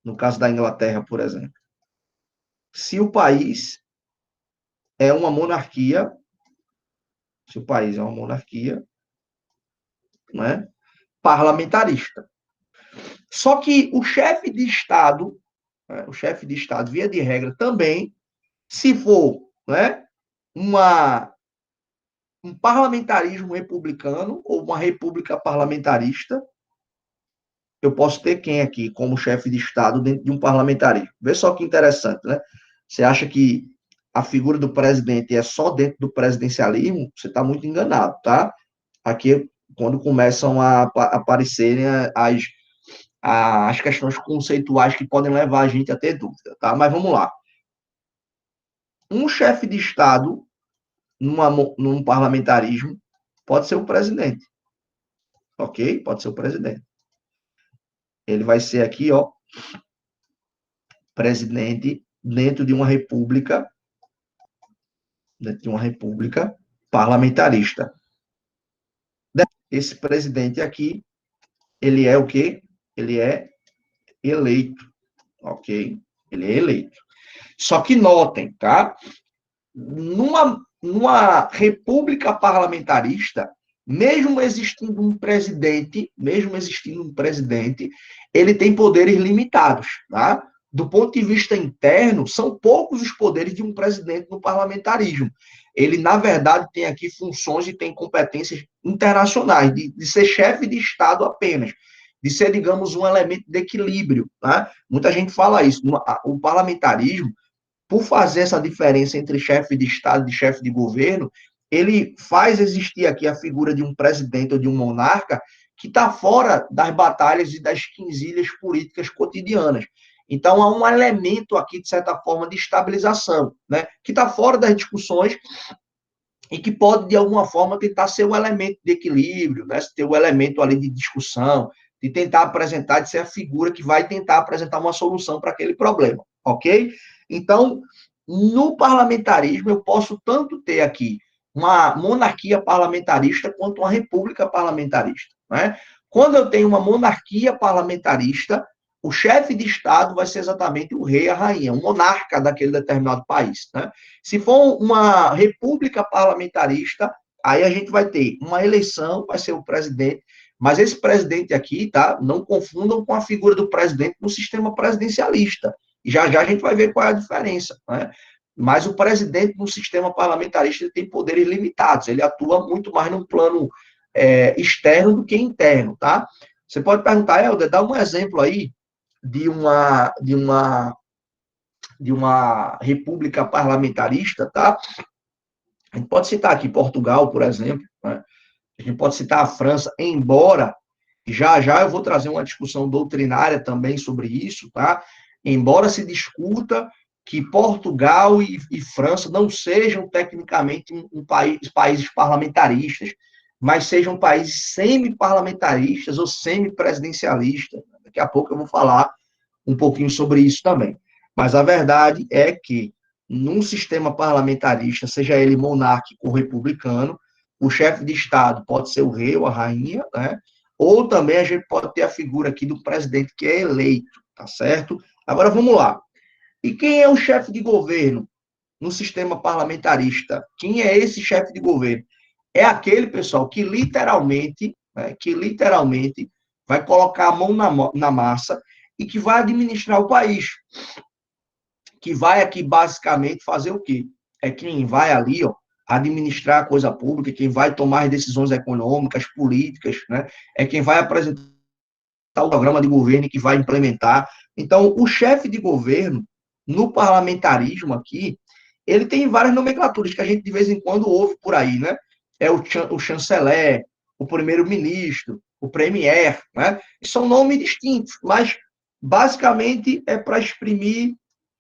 no caso da Inglaterra, por exemplo. Se o país é uma monarquia, se o país é uma monarquia, né? Parlamentarista. Só que o chefe de Estado, né, via de regra, também, se for, né, uma, um parlamentarismo republicano ou uma república parlamentarista, eu posso ter quem aqui como chefe de Estado dentro de um parlamentarismo? Vê só que interessante, né? Você acha que a figura do presidente é só dentro do presidencialismo? Você está muito enganado, tá? Aqui, quando começam a aparecerem as questões conceituais que podem levar a gente a ter dúvida, tá? Mas vamos lá. Um chefe de Estado num parlamentarismo pode ser o presidente, ok? Pode ser o presidente. Ele vai ser aqui, ó, presidente dentro de uma república parlamentarista. Esse presidente aqui, ele é o quê? Ele é eleito, ok? Ele é eleito. Só que notem, tá? Numa república parlamentarista, mesmo existindo um presidente, ele tem poderes limitados, tá? Do ponto de vista interno, são poucos os poderes de um presidente no parlamentarismo. Ele, na verdade, tem aqui funções e tem competências internacionais, de ser chefe de Estado apenas, de ser, digamos, um elemento de equilíbrio. Tá? Muita gente fala isso. O parlamentarismo, por fazer essa diferença entre chefe de Estado e chefe de governo, ele faz existir aqui a figura de um presidente ou de um monarca que está fora das batalhas e das quinzilhas políticas cotidianas. Então, há um elemento aqui, de certa forma, de estabilização, né? Que está fora das discussões e que pode, de alguma forma, tentar ser um elemento de equilíbrio, né? Ter um elemento ali de discussão, de tentar apresentar, de ser a figura que vai tentar apresentar uma solução para aquele problema, ok? Então, no parlamentarismo, eu posso tanto ter aqui uma monarquia parlamentarista quanto uma república parlamentarista, né? Quando eu tenho uma monarquia parlamentarista, o chefe de Estado vai ser exatamente o rei, a rainha, o monarca daquele determinado país, né? Se for uma república parlamentarista, aí a gente vai ter uma eleição, vai ser o presidente, mas esse presidente aqui, tá? Não confundam com a figura do presidente no sistema presidencialista. E já já a gente vai ver qual é a diferença, né? Mas o presidente no sistema parlamentarista ele tem poderes limitados, ele atua muito mais no plano externo do que interno, tá? Você pode perguntar, Helder, dá um exemplo aí de uma república parlamentarista, tá? A gente pode citar aqui Portugal, por exemplo, né? A gente pode citar a França, embora já já eu vou trazer uma discussão doutrinária também sobre isso, tá? Embora se discuta que Portugal e França não sejam tecnicamente países parlamentaristas, mas sejam países semi-parlamentaristas ou semi-presidencialistas. Daqui a pouco eu vou falar um pouquinho sobre isso também. Mas a verdade é que, num sistema parlamentarista, seja ele monárquico ou republicano, o chefe de Estado pode ser o rei ou a rainha, né? Ou também a gente pode ter a figura aqui do presidente que é eleito, tá certo? Agora vamos lá. E quem é o chefe de governo no sistema parlamentarista? Quem é esse chefe de governo? É aquele, pessoal, que literalmente vai colocar a mão na massa e que vai administrar o país. Que vai aqui basicamente fazer o quê? É quem vai ali, ó, administrar a coisa pública, quem vai tomar as decisões econômicas, políticas, né? É quem vai apresentar o programa de governo e que vai implementar. Então, o chefe de governo, no parlamentarismo aqui, ele tem várias nomenclaturas que a gente de vez em quando ouve por aí, né? É o chanceler, o primeiro-ministro, o premier, né? São nomes distintos, mas basicamente é para exprimir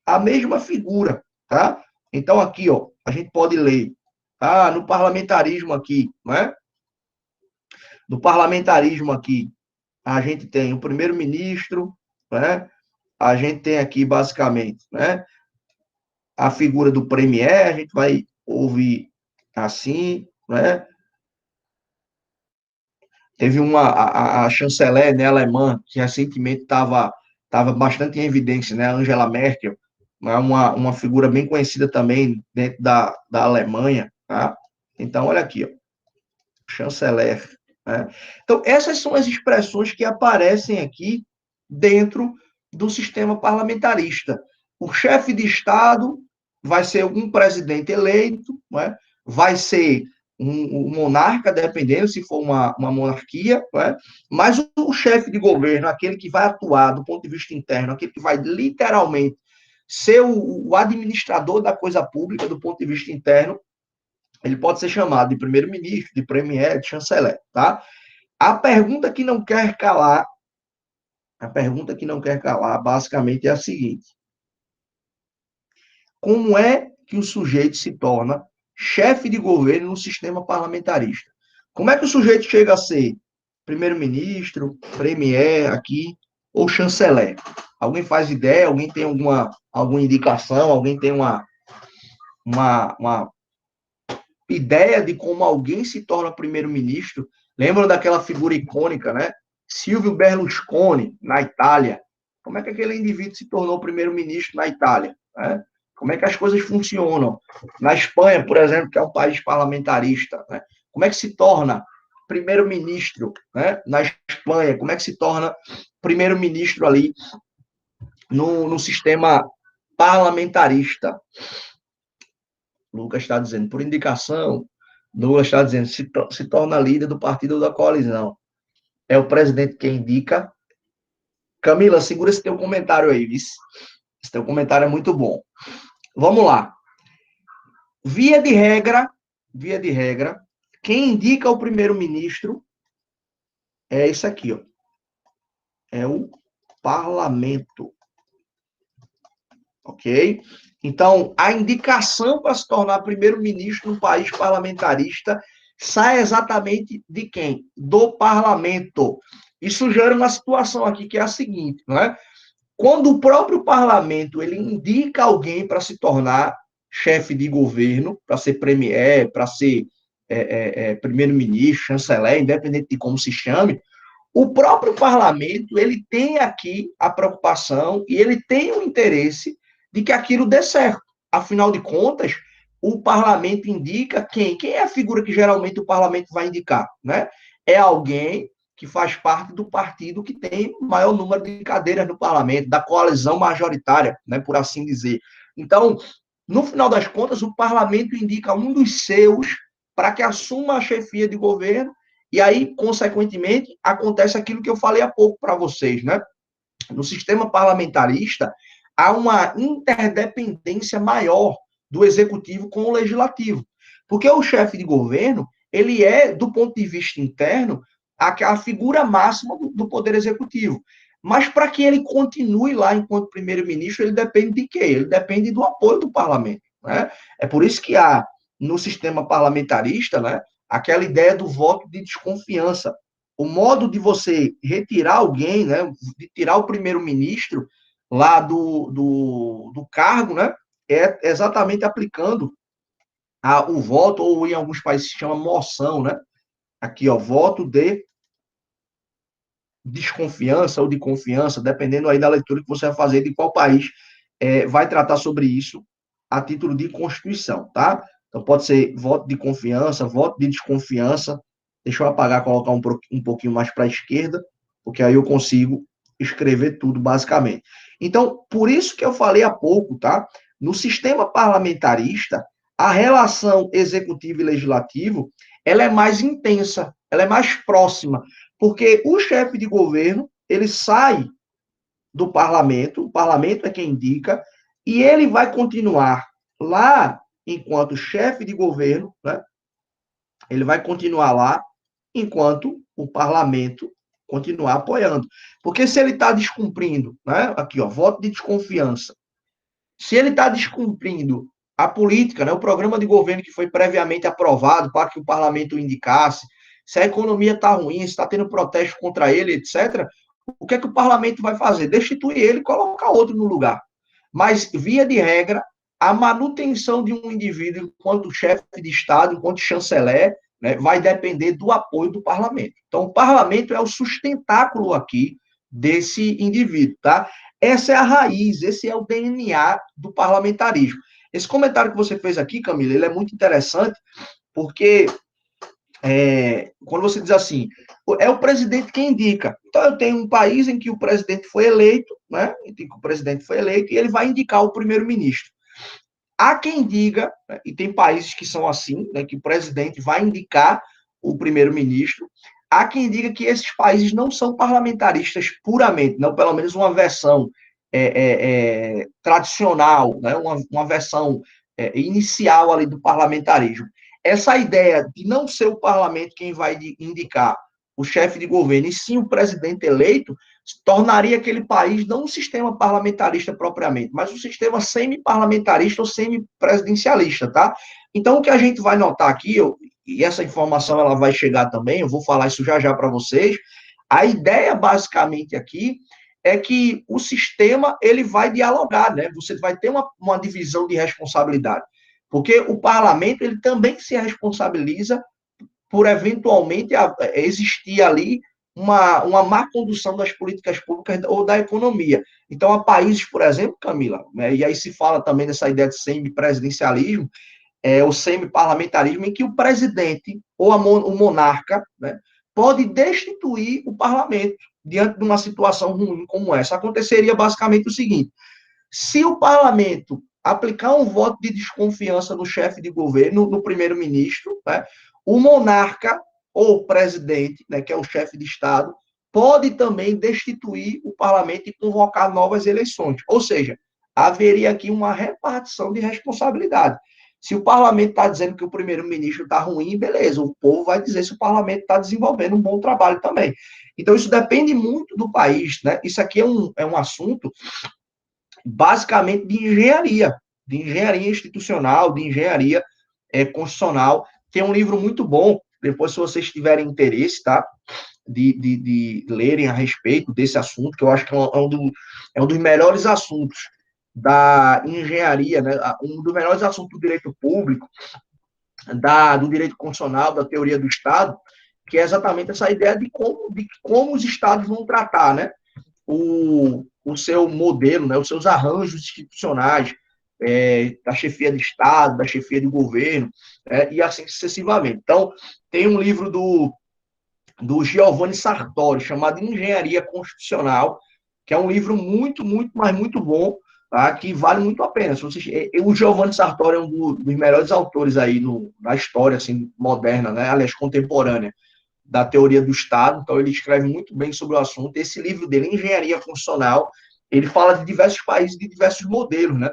a mesma figura, tá? Então aqui, ó, a gente pode ler, no parlamentarismo aqui, né? No parlamentarismo aqui, a gente tem o primeiro-ministro, né? A gente tem aqui basicamente, né? A figura do premier, a gente vai ouvir assim, né? Teve a chanceler, né, alemã, que recentemente estava bastante em evidência, né? A Angela Merkel, é uma figura bem conhecida também dentro da Alemanha, tá? Então, olha aqui, ó, chanceler, né? Então, essas são as expressões que aparecem aqui dentro do sistema parlamentarista. O chefe de Estado vai ser um presidente eleito, né? Vai ser um monarca, dependendo se for uma monarquia, né? Mas o chefe de governo, aquele que vai atuar do ponto de vista interno, aquele que vai literalmente ser o administrador da coisa pública do ponto de vista interno, ele pode ser chamado de primeiro-ministro, de premier, de chanceler, tá? A pergunta que não quer calar, basicamente é a seguinte: como é que o sujeito se torna chefe de governo no sistema parlamentarista? Como é que o sujeito chega a ser primeiro-ministro, premier aqui, ou chanceler? Alguém faz ideia? Alguém tem alguma indicação? Alguém tem uma ideia de como alguém se torna primeiro-ministro? Lembram daquela figura icônica, né? Silvio Berlusconi, na Itália. Como é que aquele indivíduo se tornou primeiro-ministro na Itália? Né? Como é que as coisas funcionam? Na Espanha, por exemplo, que é um país parlamentarista, né? Como é que se torna primeiro-ministro, né? Na Espanha? Como é que se torna primeiro-ministro ali no sistema parlamentarista? Lucas está dizendo, por indicação, Lucas está dizendo, se torna líder do partido da coalizão. É o presidente quem indica. Camila, segura esse teu comentário aí, viu? Esse teu comentário é muito bom. Vamos lá. Via de regra, quem indica o primeiro-ministro é isso aqui, ó. É o parlamento. Ok? Então, a indicação para se tornar primeiro-ministro num país parlamentarista sai exatamente de quem? Do parlamento. Isso gera uma situação aqui que é a seguinte, não é? Quando o próprio parlamento ele indica alguém para se tornar chefe de governo, para ser premier, para ser primeiro-ministro, chanceler, independente de como se chame, o próprio parlamento ele tem aqui a preocupação e ele tem o interesse de que aquilo dê certo. Afinal de contas, o parlamento indica quem? Quem é a figura que geralmente o parlamento vai indicar? Né? É alguém que faz parte do partido que tem o maior número de cadeiras no parlamento, da coalizão majoritária, né, por assim dizer. Então, no final das contas, o parlamento indica um dos seus para que assuma a chefia de governo e aí, consequentemente, acontece aquilo que eu falei há pouco para vocês, né? No sistema parlamentarista, há uma interdependência maior do executivo com o legislativo. Porque o chefe de governo, ele é, do ponto de vista interno, a figura máxima do Poder Executivo. Mas para que ele continue lá enquanto primeiro-ministro, ele depende de quê? Ele depende do apoio do parlamento. Né? É por isso que há, no sistema parlamentarista, né, aquela ideia do voto de desconfiança. O modo de você retirar alguém, né, de tirar o primeiro-ministro lá do cargo, né, é exatamente aplicando o voto, ou em alguns países se chama moção, né? Aqui, ó, voto de desconfiança ou de confiança, dependendo aí da leitura que você vai fazer de qual país vai tratar sobre isso a título de Constituição, tá? Então, pode ser voto de confiança, voto de desconfiança. Deixa eu apagar, colocar um pouquinho mais para a esquerda, porque aí eu consigo escrever tudo, basicamente. Então, por isso que eu falei há pouco, tá? No sistema parlamentarista, a relação executivo e legislativo, ela é mais intensa, ela é mais próxima, porque o chefe de governo, ele sai do parlamento, o parlamento é quem indica, e ele vai continuar lá enquanto chefe de governo, né? Ele vai continuar lá enquanto o parlamento continuar apoiando. Porque se ele está descumprindo, né? Aqui, ó, voto de desconfiança. Se ele está descumprindo a política, né, o programa de governo que foi previamente aprovado para que o parlamento o indicasse, se a economia está ruim, se está tendo protesto contra ele, etc., o que é que o parlamento vai fazer? Destituir ele e colocar outro no lugar. Mas, via de regra, a manutenção de um indivíduo enquanto chefe de Estado, enquanto chanceler, né, vai depender do apoio do parlamento. Então, o parlamento é o sustentáculo aqui desse indivíduo, tá? Essa é a raiz, esse é o DNA do parlamentarismo. Esse comentário que você fez aqui, Camila, ele é muito interessante, porque quando você diz assim, é o presidente quem indica. Então, eu tenho um país em que o presidente foi eleito, né? Em que o presidente foi eleito e ele vai indicar o primeiro-ministro. Há quem diga, né, e tem países que são assim, né, que o presidente vai indicar o primeiro-ministro. Há quem diga que esses países não são parlamentaristas puramente, não, pelo menos uma versão tradicional, né, uma versão inicial ali do parlamentarismo. Essa ideia de não ser o parlamento quem vai indicar o chefe de governo, e sim o presidente eleito, tornaria aquele país não um sistema parlamentarista propriamente, mas um sistema semi-parlamentarista ou semi-presidencialista, tá? Então, o que a gente vai notar aqui, e essa informação ela vai chegar também, eu vou falar isso já já para vocês, a ideia basicamente aqui é que o sistema ele vai dialogar, né? Você vai ter uma divisão de responsabilidade, porque o parlamento ele também se responsabiliza por eventualmente existir ali uma má condução das políticas públicas ou da economia. Então, há países, por exemplo, Camila, né, e aí se fala também dessa ideia de semi-presidencialismo, o semi-parlamentarismo, em que o presidente ou o monarca, né, pode destituir o parlamento diante de uma situação ruim como essa. Aconteceria basicamente o seguinte: se o parlamento aplicar um voto de desconfiança no chefe de governo, no primeiro-ministro, né, o monarca ou o presidente, né, que é o chefe de Estado, pode também destituir o parlamento e convocar novas eleições. Ou seja, haveria aqui uma repartição de responsabilidade. Se o parlamento está dizendo que o primeiro-ministro está ruim, beleza, o povo vai dizer se o parlamento está desenvolvendo um bom trabalho também. Então, isso depende muito do país, né? Isso aqui é um assunto basicamente de engenharia institucional, de engenharia constitucional. Tem um livro muito bom, depois, se vocês tiverem interesse, tá? De lerem a respeito desse assunto, que eu acho que é um dos melhores assuntos da engenharia, né? Um dos melhores assuntos do direito público, do direito constitucional, da teoria do Estado, que é exatamente essa ideia de como os estados vão tratar, né? O seu modelo, né, os seus arranjos institucionais, da chefia de Estado, da chefia de governo, e assim sucessivamente. Então, tem um livro do Giovanni Sartori, chamado Engenharia Constitucional, que é um livro muito, muito, mas muito bom, tá? Que vale muito a pena. Se vocês, o Giovanni Sartori é um dos melhores autores aí na história assim, moderna, né? Aliás, contemporânea, da teoria do Estado, então ele escreve muito bem sobre o assunto. Esse livro dele, Engenharia Funcional, ele fala de diversos países, de diversos modelos, né?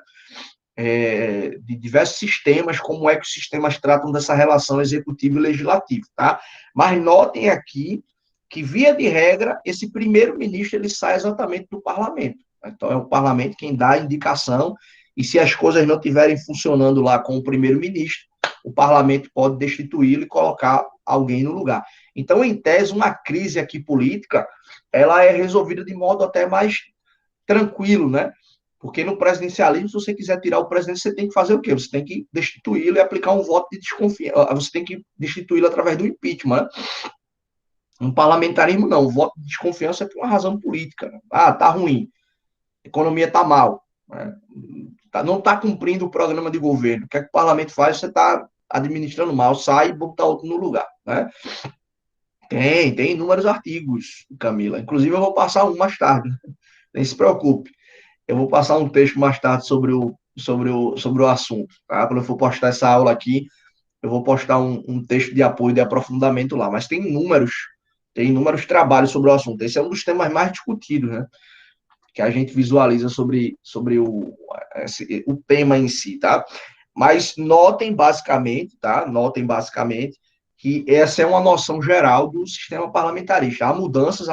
de diversos sistemas, como é que os sistemas tratam dessa relação executivo e legislativo, tá? Mas notem aqui que, via de regra, esse primeiro-ministro ele sai exatamente do parlamento. Então, é o parlamento quem dá a indicação, e se as coisas não estiverem funcionando lá com o primeiro-ministro, o parlamento pode destituí-lo e colocar alguém no lugar. Então, em tese, uma crise aqui política, ela é resolvida de modo até mais tranquilo, né? Porque no presidencialismo, se você quiser tirar o presidente, você tem que fazer o quê? Você tem que destituí-lo e aplicar um voto de desconfiança. Você tem que destituí-lo através do impeachment, né? No parlamentarismo, não. O voto de desconfiança é por uma razão política. Né? Ah, tá ruim. A economia tá mal. Né? Não está cumprindo o programa de governo. O que é que o parlamento faz? Você está administrando mal, sai e bota outro no lugar. Né? Tem inúmeros artigos, Camila. Inclusive, eu vou passar um mais tarde. Nem se preocupe. Eu vou passar um texto mais tarde sobre o assunto. Tá? Quando eu for postar essa aula aqui, eu vou postar um texto de apoio, de aprofundamento lá. Mas tem inúmeros trabalhos sobre o assunto. Esse é um dos temas mais discutidos, né? Que a gente visualiza sobre o tema em si, tá? Mas notem basicamente, tá? Notem basicamente que essa é uma noção geral do sistema parlamentarista. Há mudanças,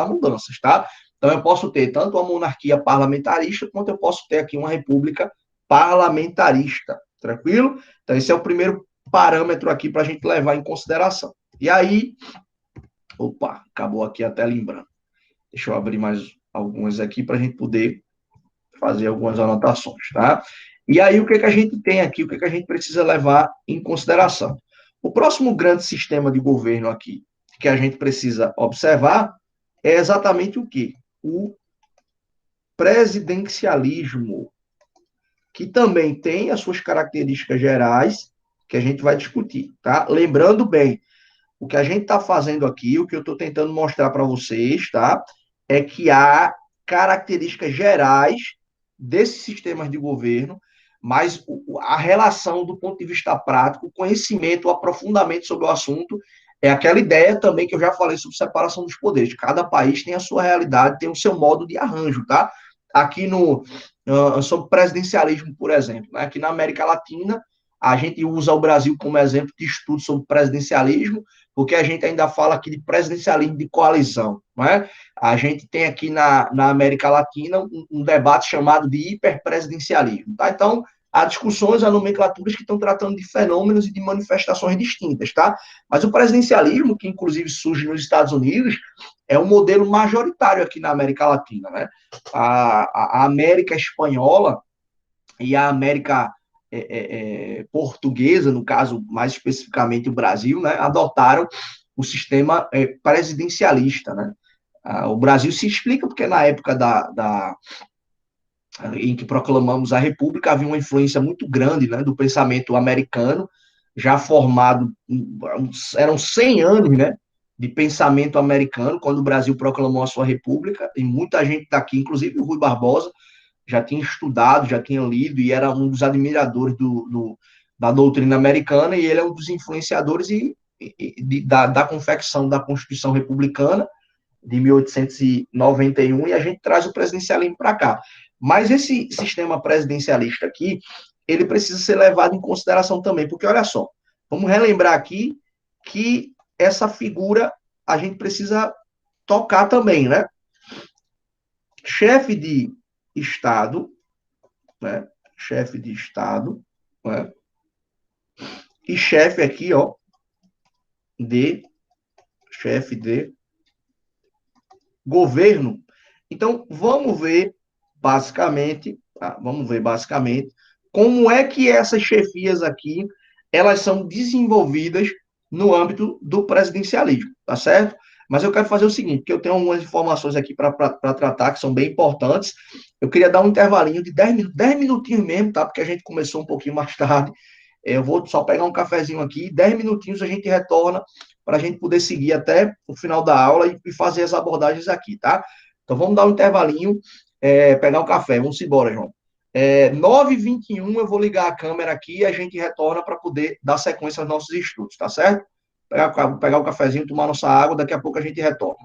tá? Então eu posso ter tanto uma monarquia parlamentarista, quanto eu posso ter aqui uma república parlamentarista, tranquilo? Então esse é o primeiro parâmetro aqui para a gente levar em consideração. E aí, opa, acabou aqui até lembrando. Deixa eu abrir mais algumas aqui para a gente poder fazer algumas anotações, tá? E aí, o que, que a gente tem aqui, o que, que a gente precisa levar em consideração? O próximo grande sistema de governo aqui que a gente precisa observar é exatamente o quê? O presidencialismo, que também tem as suas características gerais, que a gente vai discutir, tá? Lembrando bem, o que a gente está fazendo aqui, o que eu estou tentando mostrar para vocês, tá? É que há características gerais desses sistemas de governo, mas a relação do ponto de vista prático, o conhecimento, o aprofundamento sobre o assunto, é aquela ideia também que eu já falei sobre separação dos poderes. Cada país tem a sua realidade, tem o seu modo de arranjo, tá? Aqui sobre presidencialismo, por exemplo, né? Aqui na América Latina, a gente usa o Brasil como exemplo de estudo sobre presidencialismo, porque a gente ainda fala aqui de presidencialismo de coalizão, não é? A gente tem aqui na América Latina um debate chamado de hiperpresidencialismo, tá? Então, há discussões, há nomenclaturas que estão tratando de fenômenos e de manifestações distintas, tá? Mas o presidencialismo, que inclusive surge nos Estados Unidos, é um modelo majoritário aqui na América Latina, né? A América espanhola e a América portuguesa, no caso, mais especificamente o Brasil, né, adotaram o sistema presidencialista. Né? O Brasil se explica porque na época em que proclamamos a República havia uma influência muito grande, né, do pensamento americano, já formado, eram 100 anos, né, de pensamento americano, quando o Brasil proclamou a sua República, e muita gente daqui, inclusive o Rui Barbosa, já tinha estudado, já tinha lido e era um dos admiradores da doutrina americana, e ele é um dos influenciadores da confecção da Constituição Republicana de 1891, e a gente traz o presidencialismo para cá. Mas esse sistema presidencialista aqui, ele precisa ser levado em consideração também, porque olha só, vamos relembrar aqui que essa figura a gente precisa tocar também, né? Chefe de Estado, né? Chefe de Estado, né? E chefe aqui, ó, de chefe de governo. Então, vamos ver basicamente como é que essas chefias aqui, elas são desenvolvidas no âmbito do presidencialismo, tá certo? Mas eu quero fazer o seguinte, porque eu tenho algumas informações aqui para tratar que são bem importantes. Eu queria dar um intervalinho de 10 minutinhos mesmo, tá? Porque a gente começou um pouquinho mais tarde. Eu vou só pegar um cafezinho aqui, 10 minutinhos a gente retorna para a gente poder seguir até o final da aula e fazer as abordagens aqui, tá? Então vamos dar um intervalinho, pegar um café, vamos embora, João. 9h21 eu vou ligar a câmera aqui e a gente retorna para poder dar sequência aos nossos estudos, tá certo? Pegar o cafezinho, tomar nossa água, daqui a pouco a gente retorna.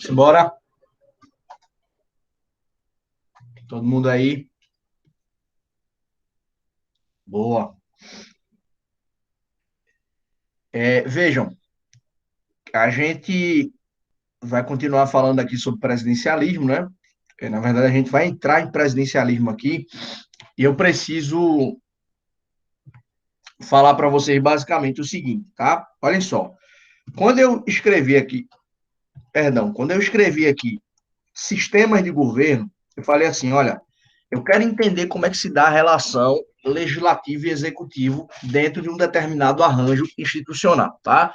Simbora. Todo mundo aí? Boa. Vejam, a gente vai continuar falando aqui sobre presidencialismo, né? Na verdade, a gente vai entrar em presidencialismo aqui e eu preciso falar para vocês basicamente o seguinte, tá? Olhem só. Quando eu escrevi aqui, quando eu escrevi aqui sistemas de governo, eu falei assim, olha, eu quero entender como é que se dá a relação legislativo e executivo dentro de um determinado arranjo institucional, tá?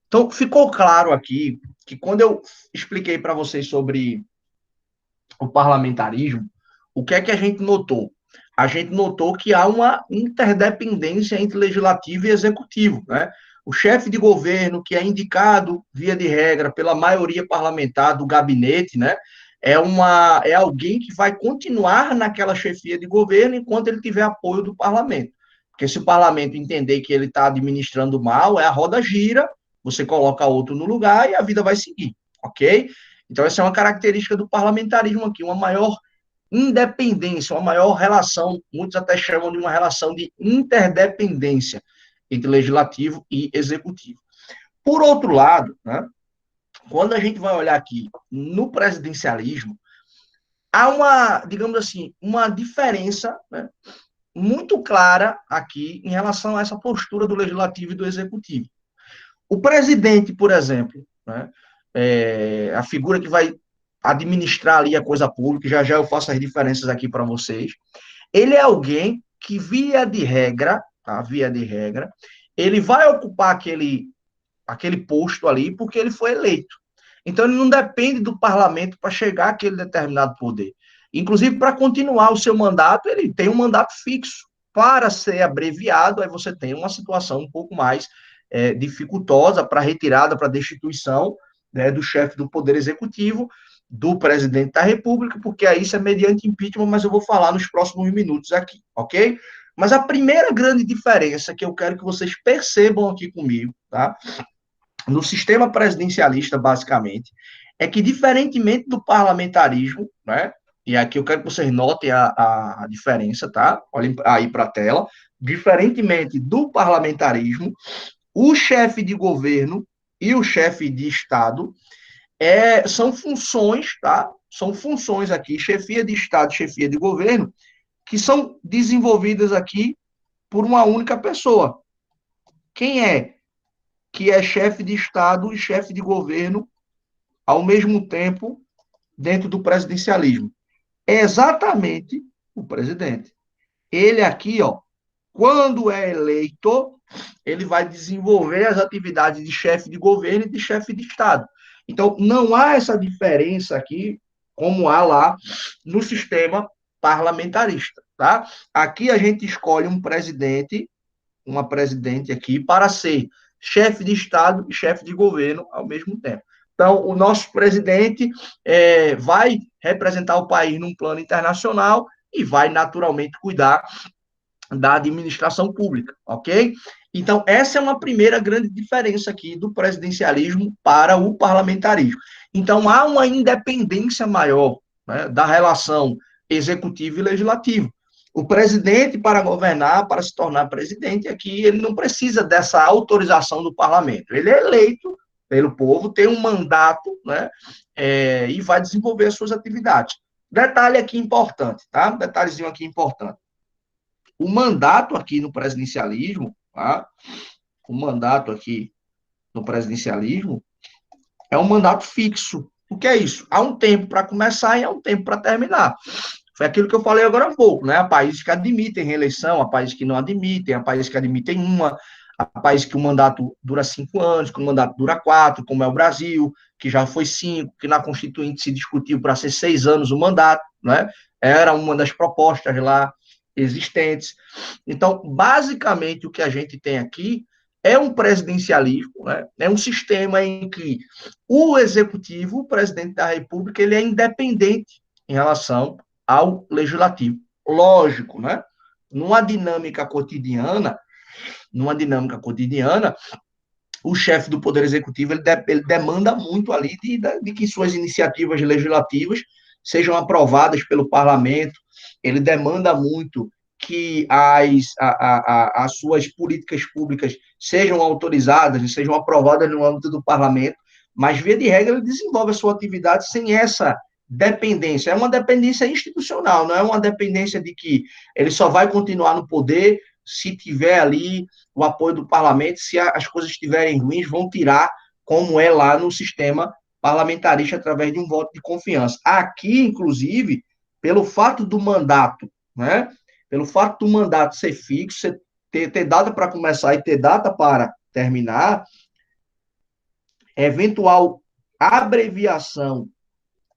Então, ficou claro aqui que quando eu expliquei para vocês sobre o parlamentarismo, o que é que a gente notou? A gente notou que há uma interdependência entre legislativo e executivo, né? O chefe de governo, que é indicado, via de regra, pela maioria parlamentar do gabinete, né? É alguém que vai continuar naquela chefia de governo enquanto ele tiver apoio do parlamento. Porque se o parlamento entender que ele está administrando mal, a roda gira, você coloca outro no lugar e a vida vai seguir, ok? Então, essa é uma característica do parlamentarismo aqui, uma maior independência, uma maior relação, muitos até chamam de uma relação de interdependência entre legislativo e executivo. Por outro lado, né, quando a gente vai olhar aqui no presidencialismo, há uma, digamos assim, uma diferença, né, muito clara aqui em relação a essa postura do legislativo e do executivo. O presidente, por exemplo, né, a figura que vai administrar ali a coisa pública, já já eu faço as diferenças aqui para vocês. Ele é alguém que, via de regra, tá? Via de regra, ele vai ocupar aquele posto ali porque ele foi eleito. Então, ele não depende do parlamento para chegar àquele determinado poder. Inclusive, para continuar o seu mandato, ele tem um mandato fixo. Para ser abreviado, aí você tem uma situação um pouco mais dificultosa para retirada, para destituição, né, do chefe do Poder Executivo, do presidente da República, porque aí isso é mediante impeachment, mas eu vou falar nos próximos minutos aqui, ok? Mas a primeira grande diferença que eu quero que vocês percebam aqui comigo, tá? No sistema presidencialista, basicamente, é que, diferentemente do parlamentarismo, né? E aqui eu quero que vocês notem a diferença, tá? Olhem aí para a tela. Diferentemente do parlamentarismo, o chefe de governo e o chefe de Estado são funções, tá? São funções aqui, chefia de Estado, chefia de governo, que são desenvolvidas aqui por uma única pessoa. Quem é que é chefe de Estado e chefe de governo ao mesmo tempo dentro do presidencialismo? É exatamente o presidente. Ele aqui, ó, quando é eleito, ele vai desenvolver as atividades de chefe de governo e de chefe de Estado. Então, não há essa diferença aqui, como há lá no sistema parlamentarista, tá? Aqui a gente escolhe um presidente, uma presidente aqui, para ser chefe de Estado e chefe de governo ao mesmo tempo. Então, o nosso presidente vai representar o país num plano internacional e vai naturalmente cuidar da administração pública, ok? Então, essa é uma primeira grande diferença aqui do presidencialismo para o parlamentarismo. Então, há uma independência maior, né, da relação executivo e legislativo. O presidente, para governar, para se tornar presidente, aqui ele não precisa dessa autorização do parlamento. Ele é eleito pelo povo, tem um mandato, né, e vai desenvolver as suas atividades. Detalhe aqui importante, tá? Detalhezinho aqui importante. O mandato aqui no presidencialismo, tá? O mandato aqui no presidencialismo é um mandato fixo. O que é isso? Há um tempo para começar e há um tempo para terminar. Foi aquilo que eu falei agora há pouco, né? Há países que admitem reeleição, há países que não admitem, há países que admitem uma, há países que o mandato dura 5 anos, que o mandato dura 4, como é o Brasil, que já foi 5, que na Constituinte se discutiu para ser 6 anos o mandato, né? Era uma das propostas lá existentes. Então, basicamente, o que a gente tem aqui é um presidencialismo, né? É um sistema em que o executivo, o presidente da República, ele é independente em relação ao legislativo. Lógico, né? Numa dinâmica cotidiana, o chefe do Poder Executivo ele demanda muito ali de que suas iniciativas legislativas sejam aprovadas pelo parlamento, ele demanda muito que as suas políticas públicas sejam autorizadas e sejam aprovadas no âmbito do parlamento, mas, via de regra, ele desenvolve a sua atividade sem essa dependência. É uma dependência institucional, não é uma dependência de que ele só vai continuar no poder se tiver ali o apoio do parlamento, se as coisas estiverem ruins, vão tirar, como é lá no sistema parlamentarista, através de um voto de confiança. Aqui, inclusive, pelo fato do mandato, né? Pelo fato do mandato ser fixo, ter data para começar e ter data para terminar, eventual abreviação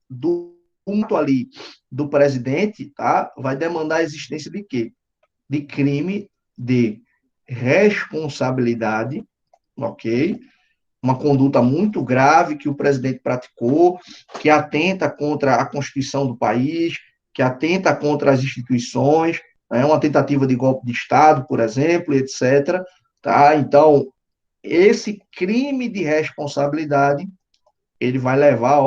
do ponto ali do presidente, tá? Vai demandar a existência de quê? De crime de responsabilidade, ok? Uma conduta muito grave que o presidente praticou, que atenta contra a Constituição do país, que atenta contra as instituições, é uma tentativa de golpe de Estado, por exemplo, etc. Tá? Então, esse crime de responsabilidade, ele vai levar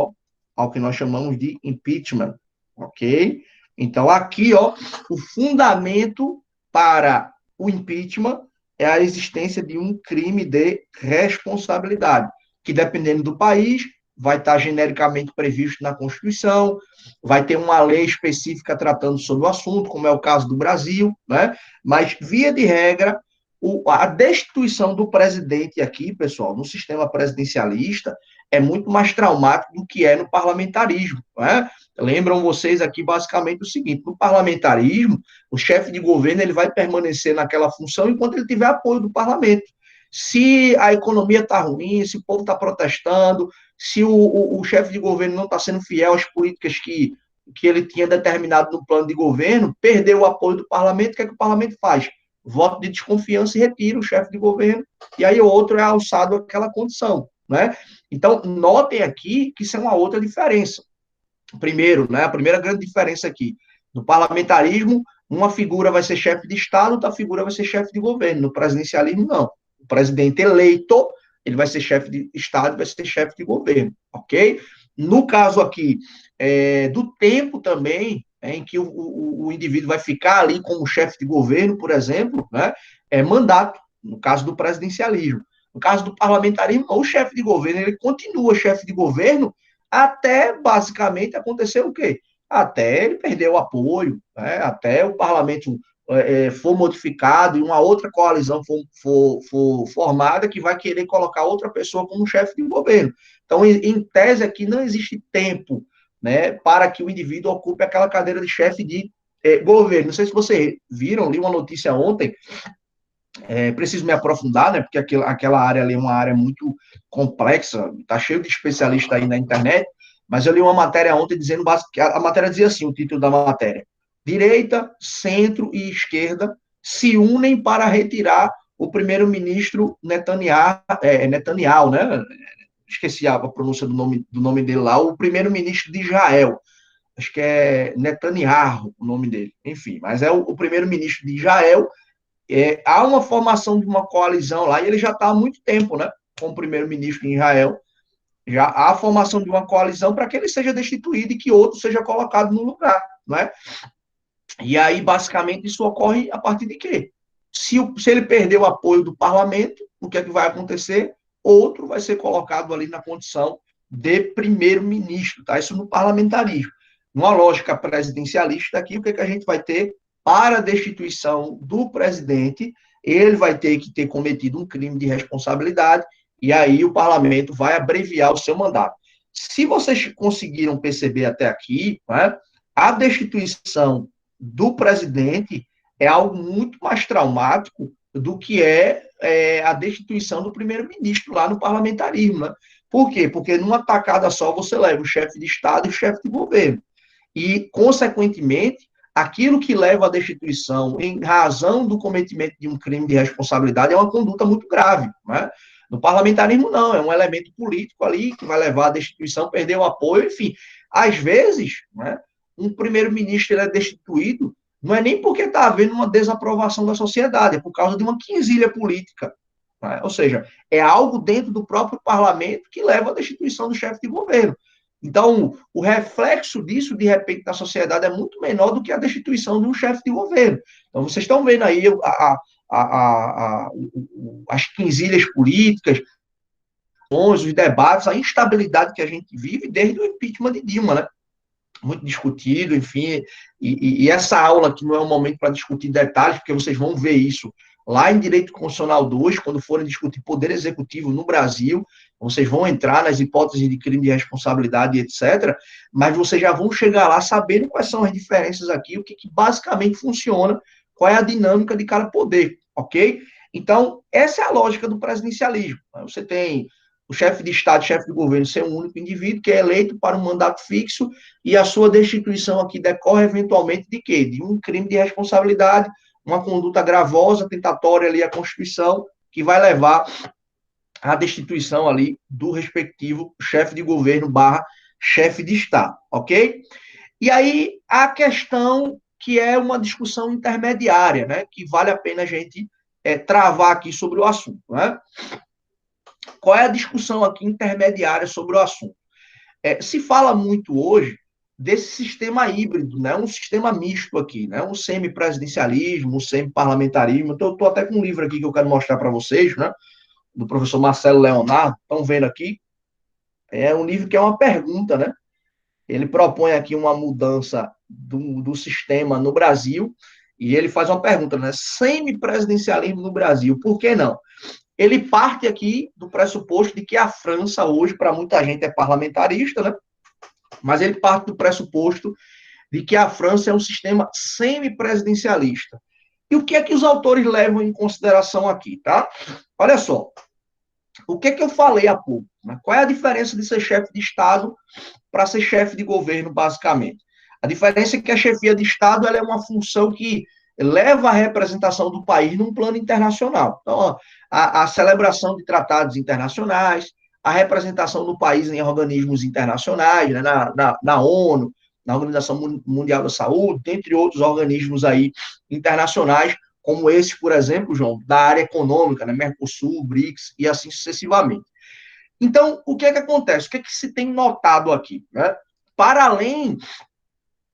ao que nós chamamos de impeachment, ok? Então, aqui, o fundamento para o impeachment é a existência de um crime de responsabilidade, que, dependendo do país, vai estar genericamente previsto na Constituição, vai ter uma lei específica tratando sobre o assunto, como é o caso do Brasil, né? Mas, via de regra, a destituição do presidente aqui, pessoal, no sistema presidencialista, é muito mais traumático do que é no parlamentarismo, né? Lembram vocês aqui basicamente o seguinte: no parlamentarismo, o chefe de governo ele vai permanecer naquela função enquanto ele tiver apoio do parlamento. Se a economia está ruim, se o povo está protestando, se o chefe de governo não está sendo fiel às políticas que ele tinha determinado no plano de governo, perdeu o apoio do parlamento, o que é que o parlamento faz? Voto de desconfiança e retira o chefe de governo, e aí o outro é alçado àquela condição, né? Então, notem aqui que isso é uma outra diferença. Primeiro, né, a primeira grande diferença aqui, no parlamentarismo, uma figura vai ser chefe de Estado, outra figura vai ser chefe de governo. No presidencialismo, não. O presidente eleito, ele vai ser chefe de Estado, vai ser chefe de governo, ok? No caso aqui, do tempo também, em que o indivíduo vai ficar ali como chefe de governo, por exemplo, né, é mandato, no caso do presidencialismo. No caso do parlamentarismo, o chefe de governo, ele continua chefe de governo até, basicamente, acontecer o quê? Até ele perder o apoio, né? Até o parlamento for modificado e uma outra coalizão for formada que vai querer colocar outra pessoa como chefe de governo. Então, em tese, aqui não existe tempo, né, para que o indivíduo ocupe aquela cadeira de chefe de governo. Não sei se vocês viram, li uma notícia ontem, preciso me aprofundar, né, porque aquela área ali é uma área muito complexa, está cheio de especialistas aí na internet, mas eu li uma matéria ontem dizendo, que a matéria dizia assim, o título da matéria: direita, centro e esquerda se unem para retirar o primeiro-ministro Netanyahu, né? Esqueci a pronúncia do nome dele lá, o primeiro-ministro de Israel. Acho que é Netanyahu o nome dele. Enfim, mas é o primeiro-ministro de Israel. Há uma formação de uma coalizão lá, e ele já está há muito tempo, né? Como primeiro-ministro em Israel. Já há a formação de uma coalizão para que ele seja destituído e que outro seja colocado no lugar, né? E aí, basicamente, isso ocorre a partir de quê? Se ele perder o apoio do parlamento, o que é que vai acontecer? Outro vai ser colocado ali na condição de primeiro-ministro, tá? Isso no parlamentarismo. Numa lógica presidencialista aqui, o que é que a gente vai ter? Para a destituição do presidente, ele vai ter que ter cometido um crime de responsabilidade, e aí o parlamento vai abreviar o seu mandato. Se vocês conseguiram perceber até aqui, né, a destituição do presidente é algo muito mais traumático do que a destituição do primeiro-ministro lá no parlamentarismo. Né? Por quê? Porque numa tacada só você leva o chefe de Estado e o chefe de governo. E, consequentemente, aquilo que leva à destituição em razão do cometimento de um crime de responsabilidade é uma conduta muito grave. Né? No parlamentarismo, não, é um elemento político ali que vai levar à destituição, perder o apoio, enfim. Às vezes, né, um primeiro-ministro é destituído, não é nem porque está havendo uma desaprovação da sociedade, é por causa de uma quinzilha política. né? Ou seja, é algo dentro do próprio parlamento que leva à destituição do chefe de governo. Então, o reflexo disso, de repente, na sociedade é muito menor do que a destituição de um chefe de governo. Então, vocês estão vendo aí as quinzilhas políticas, os debates, a instabilidade que a gente vive desde o impeachment de Dilma, né? Muito discutido, enfim, e essa aula aqui não é um momento para discutir detalhes, porque vocês vão ver isso lá em Direito Constitucional 2, quando forem discutir poder executivo no Brasil, vocês vão entrar nas hipóteses de crime de responsabilidade, etc., mas vocês já vão chegar lá sabendo quais são as diferenças aqui, o que basicamente funciona, qual é a dinâmica de cada poder, ok? Então, essa é a lógica do presidencialismo. Você tem o chefe de Estado, chefe de governo, ser um único indivíduo que é eleito para um mandato fixo e a sua destituição aqui decorre eventualmente de quê? De um crime de responsabilidade, uma conduta gravosa, tentatória ali à Constituição, que vai levar à destituição ali do respectivo chefe de governo barra chefe de Estado, ok? E aí a questão que é uma discussão intermediária, né, que vale a pena a gente travar aqui sobre o assunto, né? Qual é a discussão aqui intermediária sobre o assunto? Se fala muito hoje desse sistema híbrido, né? Um sistema misto aqui, né? Um semipresidencialismo, um semiparlamentarismo. Então, eu estou até com um livro aqui que eu quero mostrar para vocês, né? Do professor Marcelo Leonardo, estão vendo aqui. É um livro que é uma pergunta, né? Ele propõe aqui uma mudança do sistema no Brasil e ele faz uma pergunta, né? Semipresidencialismo no Brasil, por que não? Ele parte aqui do pressuposto de que a França hoje, para muita gente, é parlamentarista, né? Mas ele parte do pressuposto de que a França é um sistema semipresidencialista. E o que é que os autores levam em consideração aqui, tá? Olha só, o que é que eu falei há pouco? Né? Qual é a diferença de ser chefe de Estado para ser chefe de governo, basicamente? A diferença é que a chefia de Estado ela é uma função que leva a representação do país num plano internacional. Então, a celebração de tratados internacionais, a representação do país em organismos internacionais, né, na ONU, na Organização Mundial da Saúde, dentre outros organismos aí internacionais, como esses, por exemplo, João, da área econômica, né, Mercosul, BRICS e assim sucessivamente. Então, o que é que acontece? O que é que se tem notado aqui? Né? Para além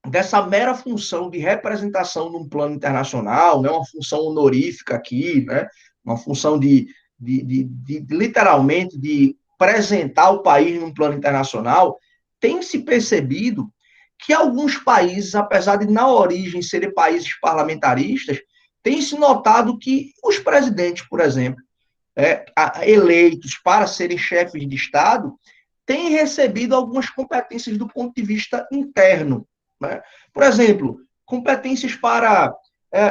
dessa mera função de representação num plano internacional, né, uma função honorífica aqui, né, uma função de literalmente de apresentar o país num plano internacional, tem se percebido que alguns países, apesar de na origem serem países parlamentaristas, tem se notado que os presidentes, por exemplo, eleitos para serem chefes de Estado, têm recebido algumas competências do ponto de vista interno. Né? Por exemplo, competências para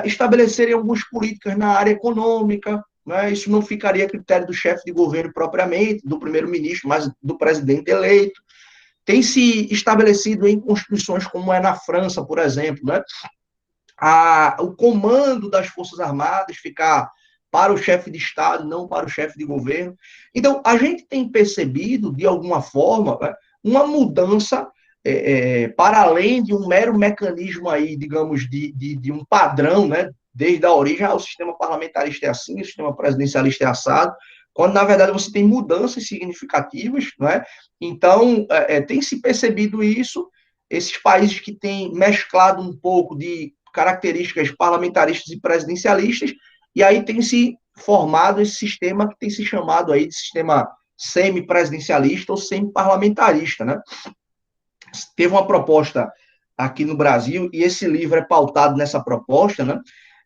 estabelecerem algumas políticas na área econômica, né? Isso não ficaria a critério do chefe de governo propriamente, do primeiro-ministro, mas do presidente eleito. Tem se estabelecido em constituições como é na França, por exemplo, né? O comando das Forças Armadas ficar para o chefe de Estado, não para o chefe de governo. Então, a gente tem percebido, de alguma forma, né, uma mudança para além de um mero mecanismo aí, digamos, de um padrão, né, desde a origem, o sistema parlamentarista é assim, o sistema presidencialista é assado, quando, na verdade, você tem mudanças significativas, não é? Então, tem se percebido isso, esses países que têm mesclado um pouco de características parlamentaristas e presidencialistas, e aí tem se formado esse sistema que tem se chamado aí de sistema semi-presidencialista ou semi-parlamentarista, né? Teve uma proposta aqui no Brasil, e esse livro é pautado nessa proposta, né?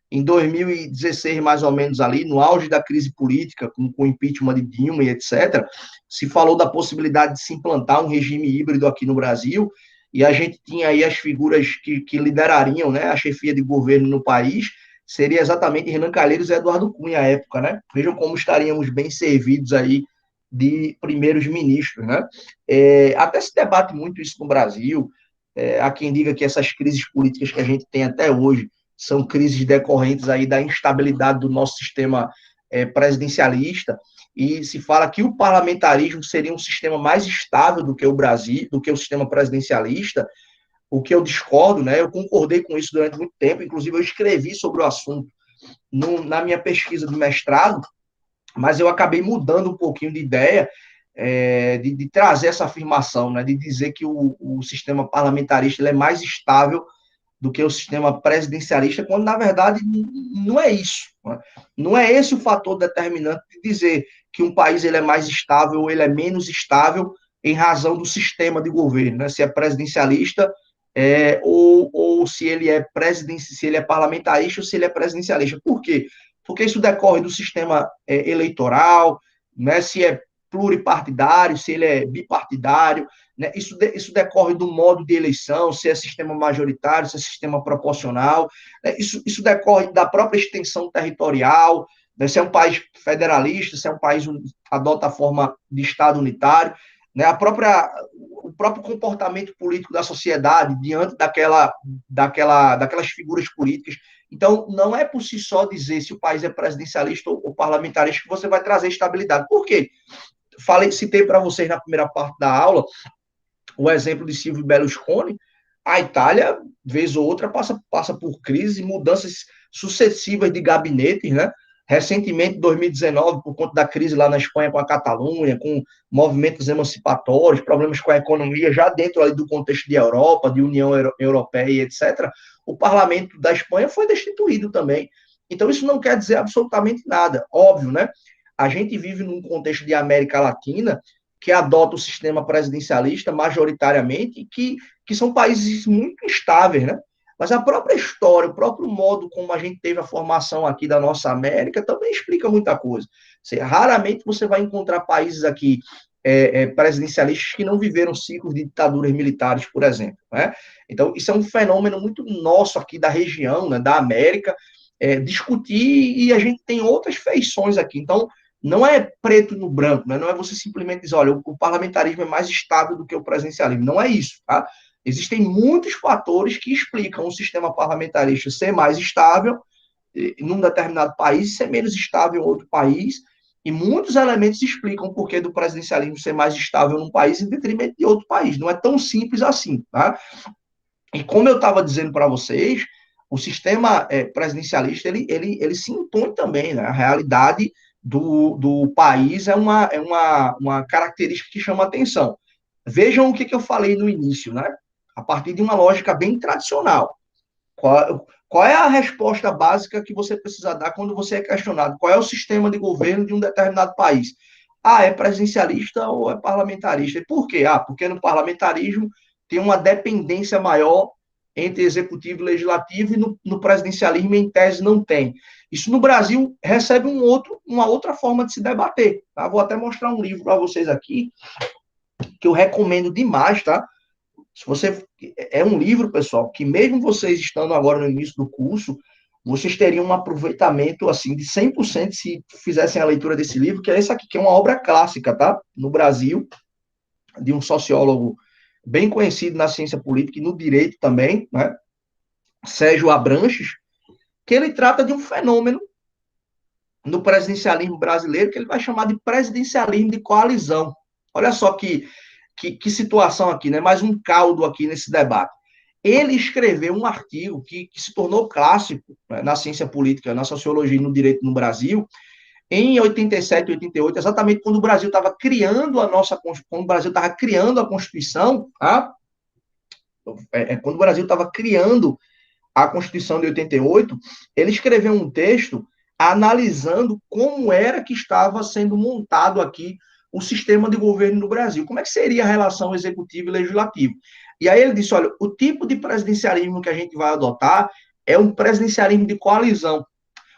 Em 2016, mais ou menos ali, no auge da crise política, com o impeachment de Dilma e etc., se falou da possibilidade de se implantar um regime híbrido aqui no Brasil, e a gente tinha aí as figuras que liderariam, né, a chefia de governo no país, seria exatamente Renan Calheiros e Eduardo Cunha à época, né? Vejam como estaríamos bem servidos aí de primeiros ministros, né? Até se debate muito isso no Brasil, há quem diga que essas crises políticas que a gente tem até hoje são crises decorrentes aí da instabilidade do nosso sistema presidencialista, e se fala que o parlamentarismo seria um sistema mais estável do que o Brasil, do que o sistema presidencialista, o que eu discordo, né? Eu concordei com isso durante muito tempo, inclusive eu escrevi sobre o assunto na minha pesquisa de mestrado, mas eu acabei mudando um pouquinho de ideia, de trazer essa afirmação, né, de dizer que o sistema parlamentarista ele é mais estável do que o sistema presidencialista, quando, na verdade, não é isso. Né? Não é esse o fator determinante de dizer que um país ele é mais estável ou ele é menos estável em razão do sistema de governo, né? Se é presidencialista ou se ele é se ele é parlamentarista ou se ele é presidencialista. Por quê? Porque isso decorre do sistema eleitoral, né? Se é pluripartidário, se ele é bipartidário, né? Isso decorre do modo de eleição, se é sistema majoritário, se é sistema proporcional, né? Isso decorre da própria extensão territorial, né? Se é um país federalista, se é um país que adota a forma de Estado unitário, né? O próprio comportamento político da sociedade diante daquelas figuras políticas. Então, não é por si só dizer se o país é presidencialista ou parlamentarista que você vai trazer estabilidade. Por quê? Citei para vocês na primeira parte da aula o exemplo de Silvio Berlusconi. A Itália, vez ou outra, passa por crises e mudanças sucessivas de gabinetes, né? Recentemente, em 2019, por conta da crise lá na Espanha com a Catalunha, com movimentos emancipatórios, problemas com a economia, já dentro ali do contexto de Europa, de União Europeia, etc., o parlamento da Espanha foi destituído também. Então, isso não quer dizer absolutamente nada. Óbvio, né? A gente vive num contexto de América Latina que adota o sistema presidencialista majoritariamente, que são países muito instáveis, né? Mas a própria história, o próprio modo como a gente teve a formação aqui da nossa América também explica muita coisa. Raramente você vai encontrar países aqui presidencialistas que não viveram ciclos de ditaduras militares, por exemplo. Né? Então, isso é um fenômeno muito nosso aqui da região, né, da América, discutir, e a gente tem outras feições aqui. Então, não é preto no branco, né? Não é você simplesmente dizer, olha, o parlamentarismo é mais estável do que o presidencialismo. Não é isso, tá? Existem muitos fatores que explicam o sistema parlamentarista ser mais estável num determinado país e ser menos estável em outro país, e muitos elementos explicam o porquê do presidencialismo ser mais estável num país em detrimento de outro país. Não é tão simples assim, tá? E como eu estava dizendo para vocês, o sistema presidencialista, ele se impõe também, né? A realidade do país uma característica que chama atenção. Vejam o que eu falei no início, né? A partir de uma lógica bem tradicional. Qual é a resposta básica que você precisa dar quando você é questionado? Qual é o sistema de governo de um determinado país? Ah, é presidencialista ou é parlamentarista? E por quê? Ah, porque no parlamentarismo tem uma dependência maior entre executivo e legislativo, e no presidencialismo, em tese, não tem. Isso no Brasil recebe uma outra forma de se debater. Tá? Vou até mostrar um livro para vocês aqui, que eu recomendo demais, tá? Se você é um livro, pessoal, que mesmo vocês estando agora no início do curso, vocês teriam um aproveitamento assim de 100% se fizessem a leitura desse livro, que é esse aqui, que é uma obra clássica, tá? No Brasil, de um sociólogo bem conhecido na ciência política e no direito também, né? Sérgio Abranches, que ele trata de um fenômeno no presidencialismo brasileiro que ele vai chamar de presidencialismo de coalizão. Olha só que situação aqui, né? Mais um caldo aqui nesse debate. Ele escreveu um artigo que se tornou clássico, né, na ciência política, na sociologia e no direito no Brasil, em 87, 88, exatamente quando o Brasil estava criando quando o Brasil estava criando a Constituição, tá? Quando o Brasil estava criando a Constituição de 88, ele escreveu um texto analisando como era que estava sendo montado aqui o sistema de governo no Brasil. Como é que seria a relação executivo e legislativo? E aí ele disse, olha, o tipo de presidencialismo que a gente vai adotar é um presidencialismo de coalizão.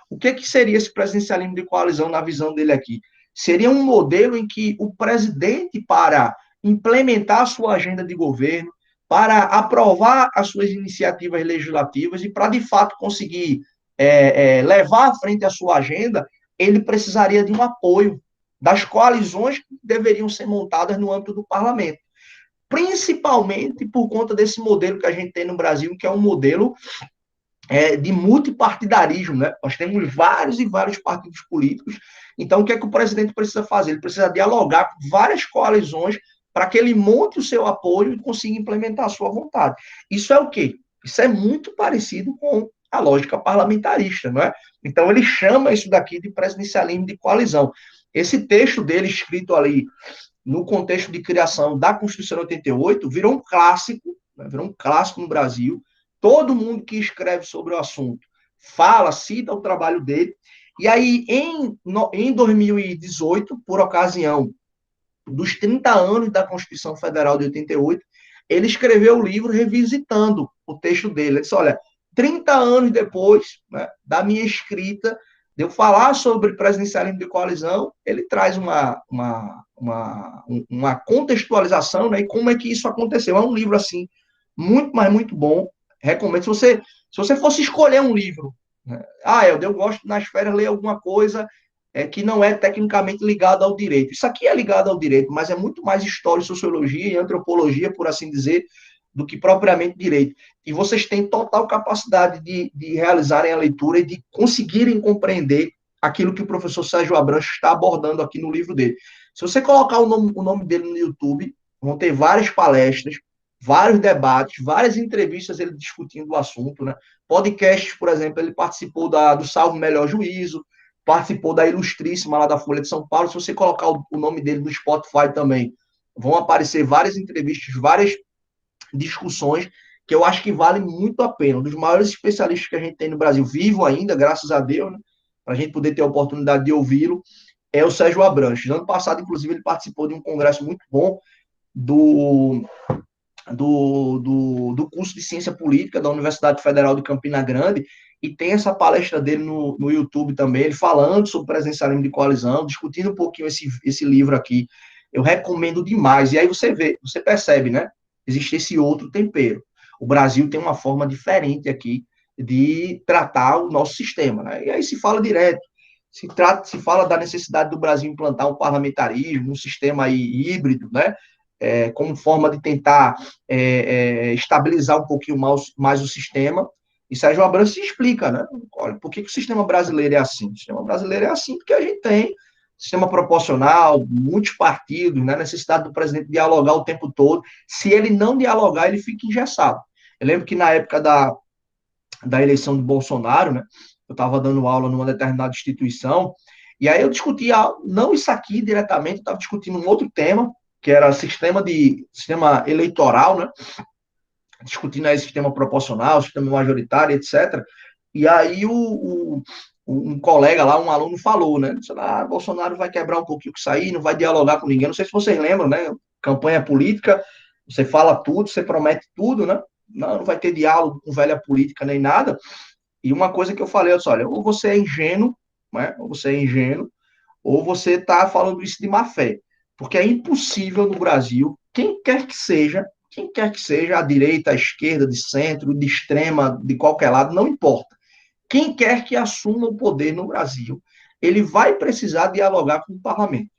O que seria esse presidencialismo de coalizão na visão dele aqui? Seria um modelo em que o presidente, para implementar a sua agenda de governo, para aprovar as suas iniciativas legislativas e para, de fato, conseguir levar à frente a sua agenda, ele precisaria de um apoio das coalizões que deveriam ser montadas no âmbito do parlamento. Principalmente por conta desse modelo que a gente tem no Brasil, que é um modelo de multipartidarismo, né? Nós temos vários e vários partidos políticos. Então, o que é que o presidente precisa fazer? Ele precisa dialogar com várias coalizões para que ele monte o seu apoio e consiga implementar a sua vontade. Isso é o quê? Isso é muito parecido com a lógica parlamentarista, não é? Então, ele chama isso daqui de presidencialismo de coalizão. Esse texto dele, escrito ali no contexto de criação da Constituição de 88, virou um clássico, né? Virou um clássico no Brasil. Todo mundo que escreve sobre o assunto fala, cita o trabalho dele. E aí, em 2018, por ocasião dos 30 anos da Constituição Federal de 88, ele escreveu o livro revisitando o texto dele. Ele disse, olha, 30 anos depois, né, da minha escrita, de eu falar sobre presidencialismo de coalizão, ele traz uma contextualização, né, e como é que isso aconteceu. É um livro, assim, muito, mas muito bom. Recomendo. Se você fosse escolher um livro, né, eu gosto nas férias ler alguma coisa que não é tecnicamente ligado ao direito. Isso aqui é ligado ao direito, mas é muito mais história, sociologia e antropologia, por assim dizer, do que propriamente direito. E vocês têm total capacidade de realizarem a leitura e de conseguirem compreender aquilo que o professor Sérgio Abranches está abordando aqui no livro dele. Se você colocar o nome dele no YouTube, vão ter várias palestras, vários debates, várias entrevistas ele discutindo o assunto, né? Podcasts, por exemplo, ele participou do Salvo Melhor Juízo, participou da Ilustríssima lá da Folha de São Paulo. Se você colocar o nome dele no Spotify também, vão aparecer várias entrevistas, várias discussões que eu acho que valem muito a pena. Um dos maiores especialistas que a gente tem no Brasil, vivo ainda, graças a Deus, né? Para a gente poder ter a oportunidade de ouvi-lo, é o Sérgio Abranches. No ano passado, inclusive, ele participou de um congresso muito bom do curso de Ciência Política da Universidade Federal de Campina Grande, e tem essa palestra dele no YouTube também, ele falando sobre presencialismo de coalizão, discutindo um pouquinho esse livro aqui. Eu recomendo demais. E aí você percebe, né? Existe esse outro tempero. O Brasil tem uma forma diferente aqui de tratar o nosso sistema, né? E aí se fala direto, se fala da necessidade do Brasil implantar um parlamentarismo, um sistema aí híbrido, né? Como forma de tentar estabilizar um pouquinho mais o sistema. E Sérgio Abrantes se explica, né? Olha, por que o sistema brasileiro é assim? O sistema brasileiro é assim porque a gente tem sistema proporcional, muitos partidos, né? Necessidade do presidente dialogar o tempo todo. Se ele não dialogar, ele fica engessado. Eu lembro que na época da eleição de Bolsonaro, né? Eu estava dando aula numa determinada instituição, e aí eu discutia, não isso aqui diretamente, eu estava discutindo um outro tema, que era sistema eleitoral, né? Discutindo aí sistema proporcional, sistema majoritário, etc. E aí um colega lá, um aluno falou, né? Disse, Bolsonaro vai quebrar um pouquinho com isso aí, não vai dialogar com ninguém. Não sei se vocês lembram, né? Campanha política, você fala tudo, você promete tudo, né? Não vai ter diálogo com velha política nem nada. E uma coisa que eu falei, eu disse, olha, ou você é ingênuo, né? Ou você está falando isso de má fé. Porque é impossível no Brasil, quem quer que seja, a direita, a esquerda, de centro, de extrema, de qualquer lado, não importa. Quem quer que assuma o poder no Brasil, ele vai precisar dialogar com o parlamento.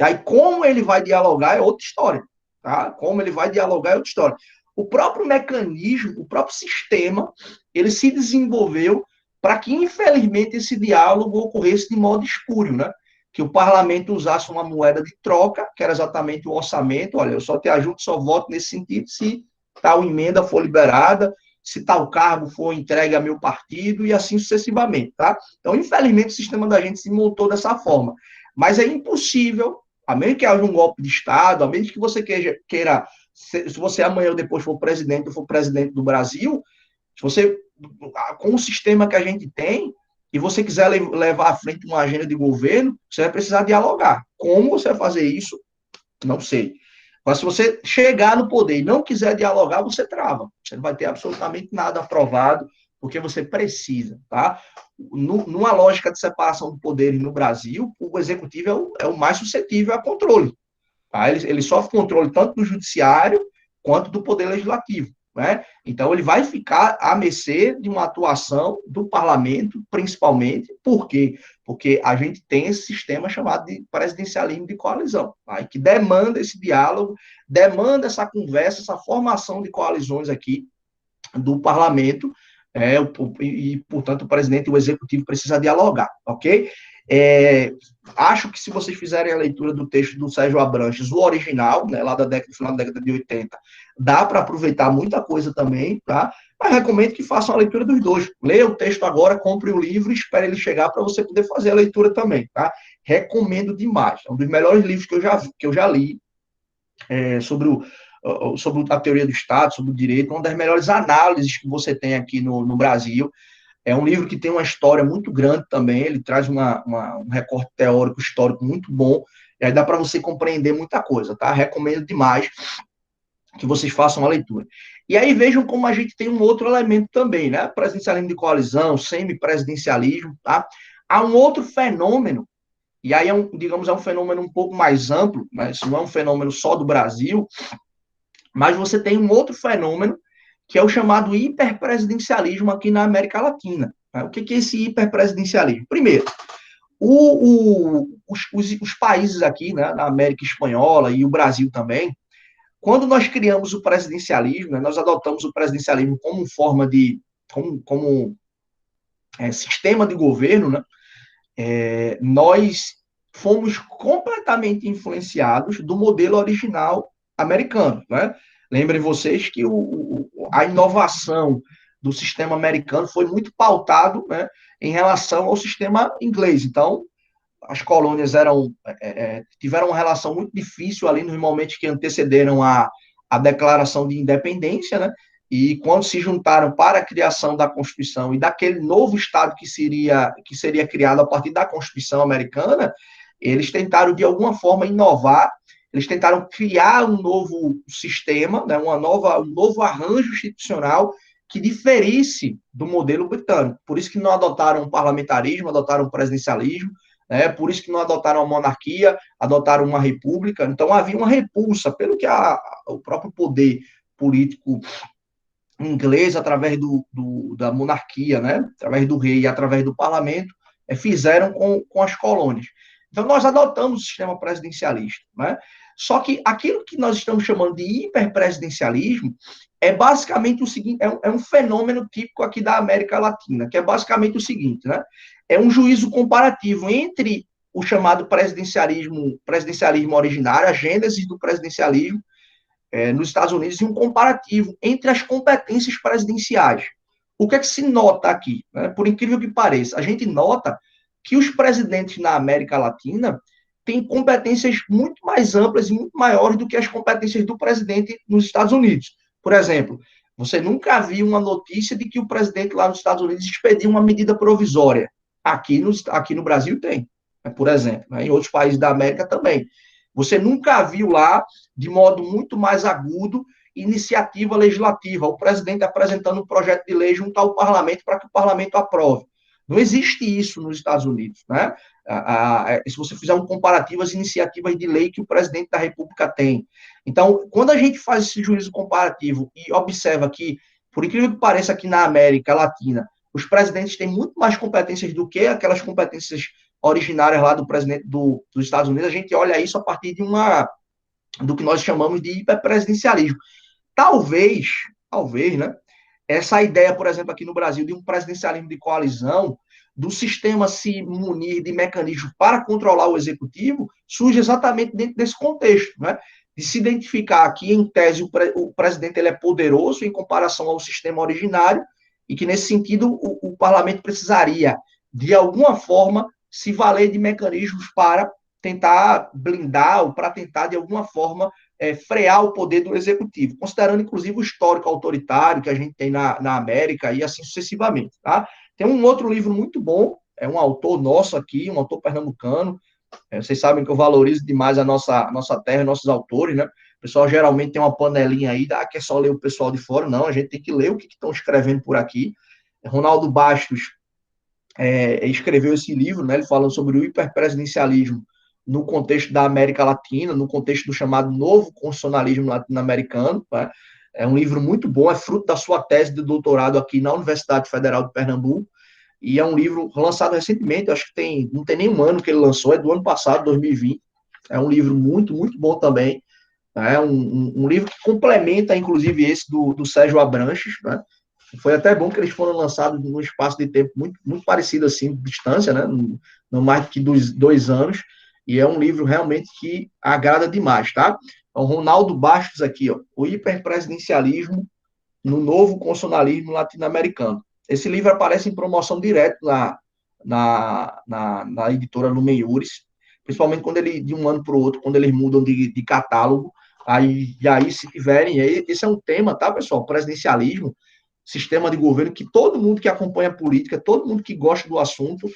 Aí, como ele vai dialogar é outra história. Tá? Como ele vai dialogar é outra história. O próprio mecanismo, o próprio sistema, ele se desenvolveu para que, infelizmente, esse diálogo ocorresse de modo espúrio, né? Que o parlamento usasse uma moeda de troca, que era exatamente o orçamento. Olha, eu só te ajudo, só voto nesse sentido se tal emenda for liberada, se tal cargo for entregue a meu partido e assim sucessivamente, tá? Então, infelizmente, o sistema da gente se montou dessa forma. Mas é impossível, a menos que haja um golpe de Estado, a menos que você queira se você amanhã ou depois for presidente do Brasil, se você, com o sistema que a gente tem, e você quiser levar à frente uma agenda de governo, você vai precisar dialogar. Como você vai fazer isso? Não sei. Mas se você chegar no poder e não quiser dialogar, você trava. Você não vai ter absolutamente nada aprovado, porque você precisa, tá? Numa lógica de separação de poderes no Brasil, o executivo é o mais suscetível a controle. Tá? Ele sofre controle tanto do judiciário quanto do poder legislativo. Né? Então, ele vai ficar à mercê de uma atuação do parlamento, principalmente. Por quê? Porque a gente tem esse sistema chamado de presidencialismo de coalizão, tá? Que demanda esse diálogo, demanda essa conversa, essa formação de coalizões aqui do parlamento, e, portanto, o presidente e o executivo precisam dialogar, ok? Acho que se vocês fizerem a leitura do texto do Sérgio Abranches, o original, né, lá da década, final da década de 80, dá para aproveitar muita coisa também, tá? Mas recomendo que façam a leitura dos dois. Leia o texto agora, compre o livro e espere ele chegar para você poder fazer a leitura também, tá? Recomendo demais. É um dos melhores livros que eu já li sobre a teoria do Estado, sobre o direito, uma das melhores análises que você tem aqui no Brasil. É um livro que tem uma história muito grande também, ele traz um recorte teórico, histórico muito bom, e aí dá para você compreender muita coisa, tá? Recomendo demais que vocês façam a leitura. E aí vejam como a gente tem um outro elemento também, né? Presidencialismo de coalizão, semipresidencialismo, tá? Há um outro fenômeno, e aí digamos, é um fenômeno um pouco mais amplo, mas não é um fenômeno só do Brasil, mas você tem um outro fenômeno que é o chamado hiperpresidencialismo aqui na América Latina. O que é esse hiperpresidencialismo? Primeiro, os países aqui, né, na América Espanhola e o Brasil também, quando nós criamos o presidencialismo, né, nós adotamos o presidencialismo como forma de, como sistema de governo, né, nós fomos completamente influenciados do modelo original americano, né? Lembrem vocês que a inovação do sistema americano foi muito pautado, né, em relação ao sistema inglês. Então, as colônias tiveram uma relação muito difícil ali nos momentos que antecederam a declaração de independência, né? E quando se juntaram para a criação da Constituição e daquele novo Estado que seria criado a partir da Constituição americana, eles tentaram, de alguma forma, inovar, eles tentaram criar um novo sistema, né, um novo arranjo institucional que diferisse do modelo britânico. Por isso que não adotaram o parlamentarismo, adotaram o presidencialismo, né, por isso que não adotaram a monarquia, adotaram uma república. Então havia uma repulsa, pelo que o próprio poder político inglês, através da monarquia, né, através do rei e através do parlamento, fizeram com as colônias. Então, nós adotamos o sistema presidencialista. Né? Só que aquilo que nós estamos chamando de hiperpresidencialismo é basicamente o seguinte: é um fenômeno típico aqui da América Latina, que é basicamente o seguinte, né? É um juízo comparativo entre o chamado presidencialismo originário, a gênese do presidencialismo, nos Estados Unidos, e um comparativo entre as competências presidenciais. O que é que se nota aqui? Né? Por incrível que pareça, a gente nota que os presidentes na América Latina têm competências muito mais amplas e muito maiores do que as competências do presidente nos Estados Unidos. Por exemplo, você nunca viu uma notícia de que o presidente lá nos Estados Unidos expediu uma medida provisória. Aqui no Brasil tem, né, por exemplo, né, em outros países da América também. Você nunca viu lá, de modo muito mais agudo, iniciativa legislativa, o presidente apresentando um projeto de lei junto ao parlamento para que o parlamento aprove. Não existe isso nos Estados Unidos. Né? Se você fizer um comparativo, as iniciativas de lei que o presidente da República tem. Então, quando a gente faz esse juízo comparativo e observa que, por incrível que pareça, aqui na América Latina, os presidentes têm muito mais competências do que aquelas competências originárias lá do presidente dos Estados Unidos, a gente olha isso a partir do que nós chamamos de hiperpresidencialismo. Talvez, né, essa ideia, por exemplo, aqui no Brasil, de um presidencialismo de coalizão, do sistema se munir de mecanismos para controlar o executivo, surge exatamente dentro desse contexto, né? De se identificar que, em tese, o presidente ele é poderoso em comparação ao sistema originário, e que, nesse sentido, o parlamento precisaria, de alguma forma, se valer de mecanismos para tentar blindar ou para tentar, de alguma forma, frear o poder do executivo, considerando, inclusive, o histórico autoritário que a gente tem na América e assim sucessivamente. Tá? Tem um outro livro muito bom, é um autor nosso aqui, um autor pernambucano. Vocês sabem que eu valorizo demais a nossa terra e nossos autores, né? O pessoal geralmente tem uma panelinha aí, que é só ler o pessoal de fora. Não, a gente tem que ler o que estão escrevendo por aqui. Ronaldo Bastos escreveu esse livro, né, ele falando sobre o hiperpresidencialismo no contexto da América Latina, no contexto do chamado novo constitucionalismo latino-americano. Né? É um livro muito bom, é fruto da sua tese de doutorado aqui na Universidade Federal de Pernambuco, e é um livro lançado recentemente, acho que não tem nenhum ano que ele lançou, é do ano passado, 2020. É um livro muito, muito bom também. É um livro que complementa, inclusive, esse do Sérgio Abranches, né? Foi até bom que eles foram lançados num espaço de tempo muito, muito parecido, assim, de distância, né? não mais que 2 anos, e é um livro realmente que agrada demais, tá? Então, Ronaldo Bastos aqui, ó, O Hiperpresidencialismo no Novo Constitucionalismo Latino-Americano. Esse livro aparece em promoção direto na editora Lumen Iuris, principalmente quando ele, de um ano para o outro, quando eles mudam de catálogo. E aí, se tiverem, esse é um tema, tá, pessoal? Presidencialismo, sistema de governo, que todo mundo que acompanha a política, todo mundo que gosta do assunto,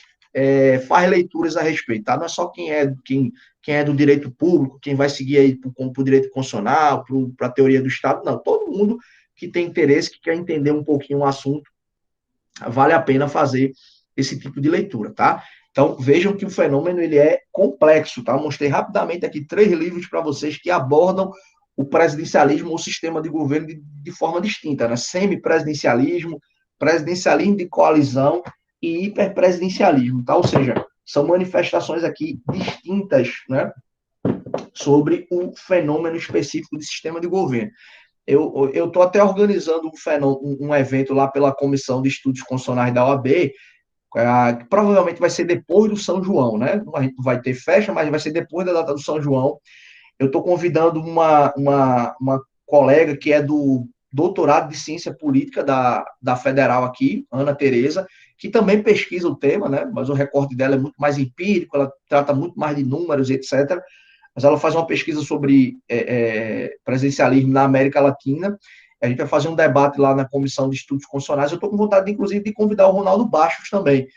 faz leituras a respeito, tá? Não é só quem é do direito público, quem vai seguir aí para o direito constitucional, para a teoria do Estado, não. Todo mundo que tem interesse, que quer entender um pouquinho o assunto, vale a pena fazer esse tipo de leitura, tá? Então, vejam que o fenômeno ele é complexo, tá? Eu mostrei rapidamente aqui 3 livros para vocês que abordam o presidencialismo ou sistema de governo de forma distinta, né? Semipresidencialismo, presidencialismo de coalizão e hiperpresidencialismo, tá? Ou seja, são manifestações aqui distintas, né? Sobre o fenômeno específico de sistema de governo. Eu estou até organizando um evento lá pela Comissão de Estudos Constitucionais da OAB, que provavelmente vai ser depois do São João, né? A gente não vai ter festa, mas vai ser depois da data do São João. Eu estou convidando uma colega que é do doutorado de Ciência Política da Federal aqui, Ana Tereza, que também pesquisa o tema, né? Mas o recorte dela é muito mais empírico, ela trata muito mais de números, etc. Mas ela faz uma pesquisa sobre presidencialismo na América Latina. A gente vai fazer um debate lá na Comissão de Estudos Constitucionais. Eu estou com vontade, inclusive, de convidar o Ronaldo Bastos também,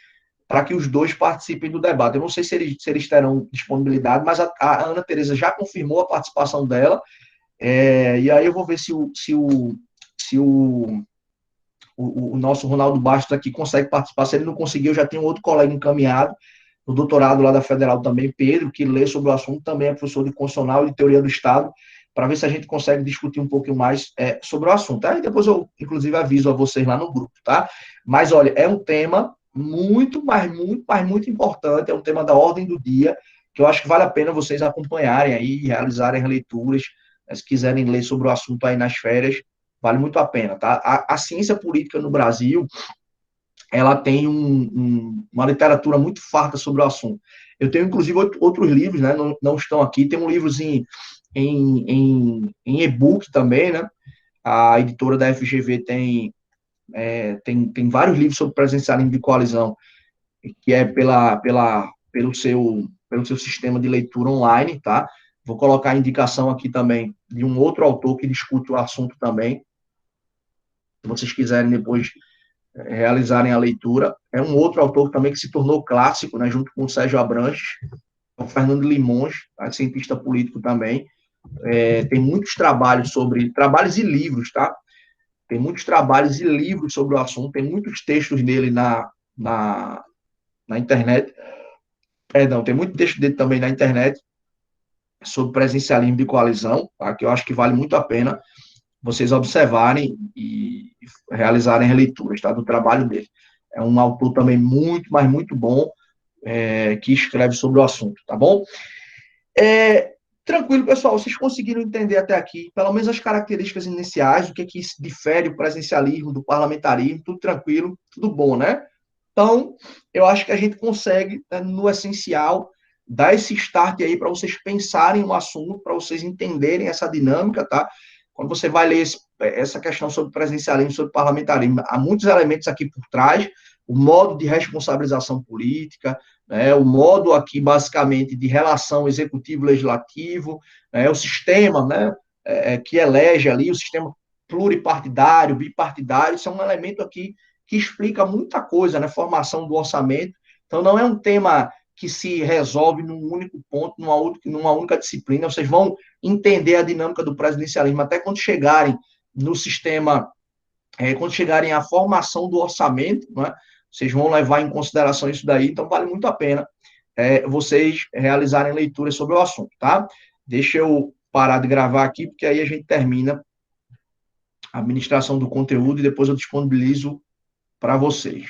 para que os dois participem do debate. Eu não sei se eles terão disponibilidade, mas a Ana Tereza já confirmou a participação dela. E aí eu vou ver se o nosso Ronaldo Bastos aqui consegue participar. Se ele não conseguir, eu já tenho outro colega encaminhado, no doutorado lá da Federal também, Pedro, que lê sobre o assunto, também é professor de Constitucional e de Teoria do Estado, para ver se a gente consegue discutir um pouquinho mais sobre o assunto. Aí depois eu, inclusive, aviso a vocês lá no grupo, tá? Mas, olha, é um tema muito, mas muito importante, é um tema da ordem do dia, que eu acho que vale a pena vocês acompanharem aí, realizarem leituras, né, se quiserem ler sobre o assunto aí nas férias, vale muito a pena, tá? A ciência política no Brasil, ela tem uma literatura muito farta sobre o assunto. Eu tenho, inclusive, outros livros, né? Não estão aqui. Tem um livrozinho em e-book também, né? A editora da FGV tem vários livros sobre presencialismo de coalizão, que é pelo seu sistema de leitura online, tá? Vou colocar a indicação aqui também de um outro autor que discute o assunto também. Se vocês quiserem depois realizarem a leitura. É um outro autor também que se tornou clássico, né, junto com o Sérgio Abranches, o Fernando Limões, tá, cientista político também. Tem muitos trabalhos e livros, tá? Tem muitos trabalhos e livros sobre o assunto, tem muitos textos dele na, na internet. Perdão, tem muito texto dele também na internet sobre presencialismo de coalizão, tá, que eu acho que vale muito a pena vocês observarem e realizarem releituras, tá, do trabalho dele. É um autor também muito, mas muito bom, que escreve sobre o assunto, tá bom? Tranquilo, pessoal, vocês conseguiram entender até aqui, pelo menos as características iniciais, o que difere o presencialismo do parlamentarismo, tudo tranquilo, tudo bom, né? Então, eu acho que a gente consegue, né, no essencial, dar esse start aí para vocês pensarem no assunto, para vocês entenderem essa dinâmica, tá? Quando você vai ler essa questão sobre presencialismo, sobre parlamentarismo, há muitos elementos aqui por trás, o modo de responsabilização política, né, o modo aqui, basicamente, de relação executivo-legislativo, né, o sistema, né, que elege ali, o sistema pluripartidário, bipartidário, isso é um elemento aqui que explica muita coisa, né, formação do orçamento. Então, não é um tema que se resolve num único ponto, numa única disciplina. Vocês vão entender a dinâmica do presidencialismo até quando chegarem no sistema, quando chegarem à formação do orçamento, né? Vocês vão levar em consideração isso daí, então vale muito a pena vocês realizarem leituras sobre o assunto, tá? Deixa eu parar de gravar aqui, porque aí a gente termina a administração do conteúdo e depois eu disponibilizo para vocês.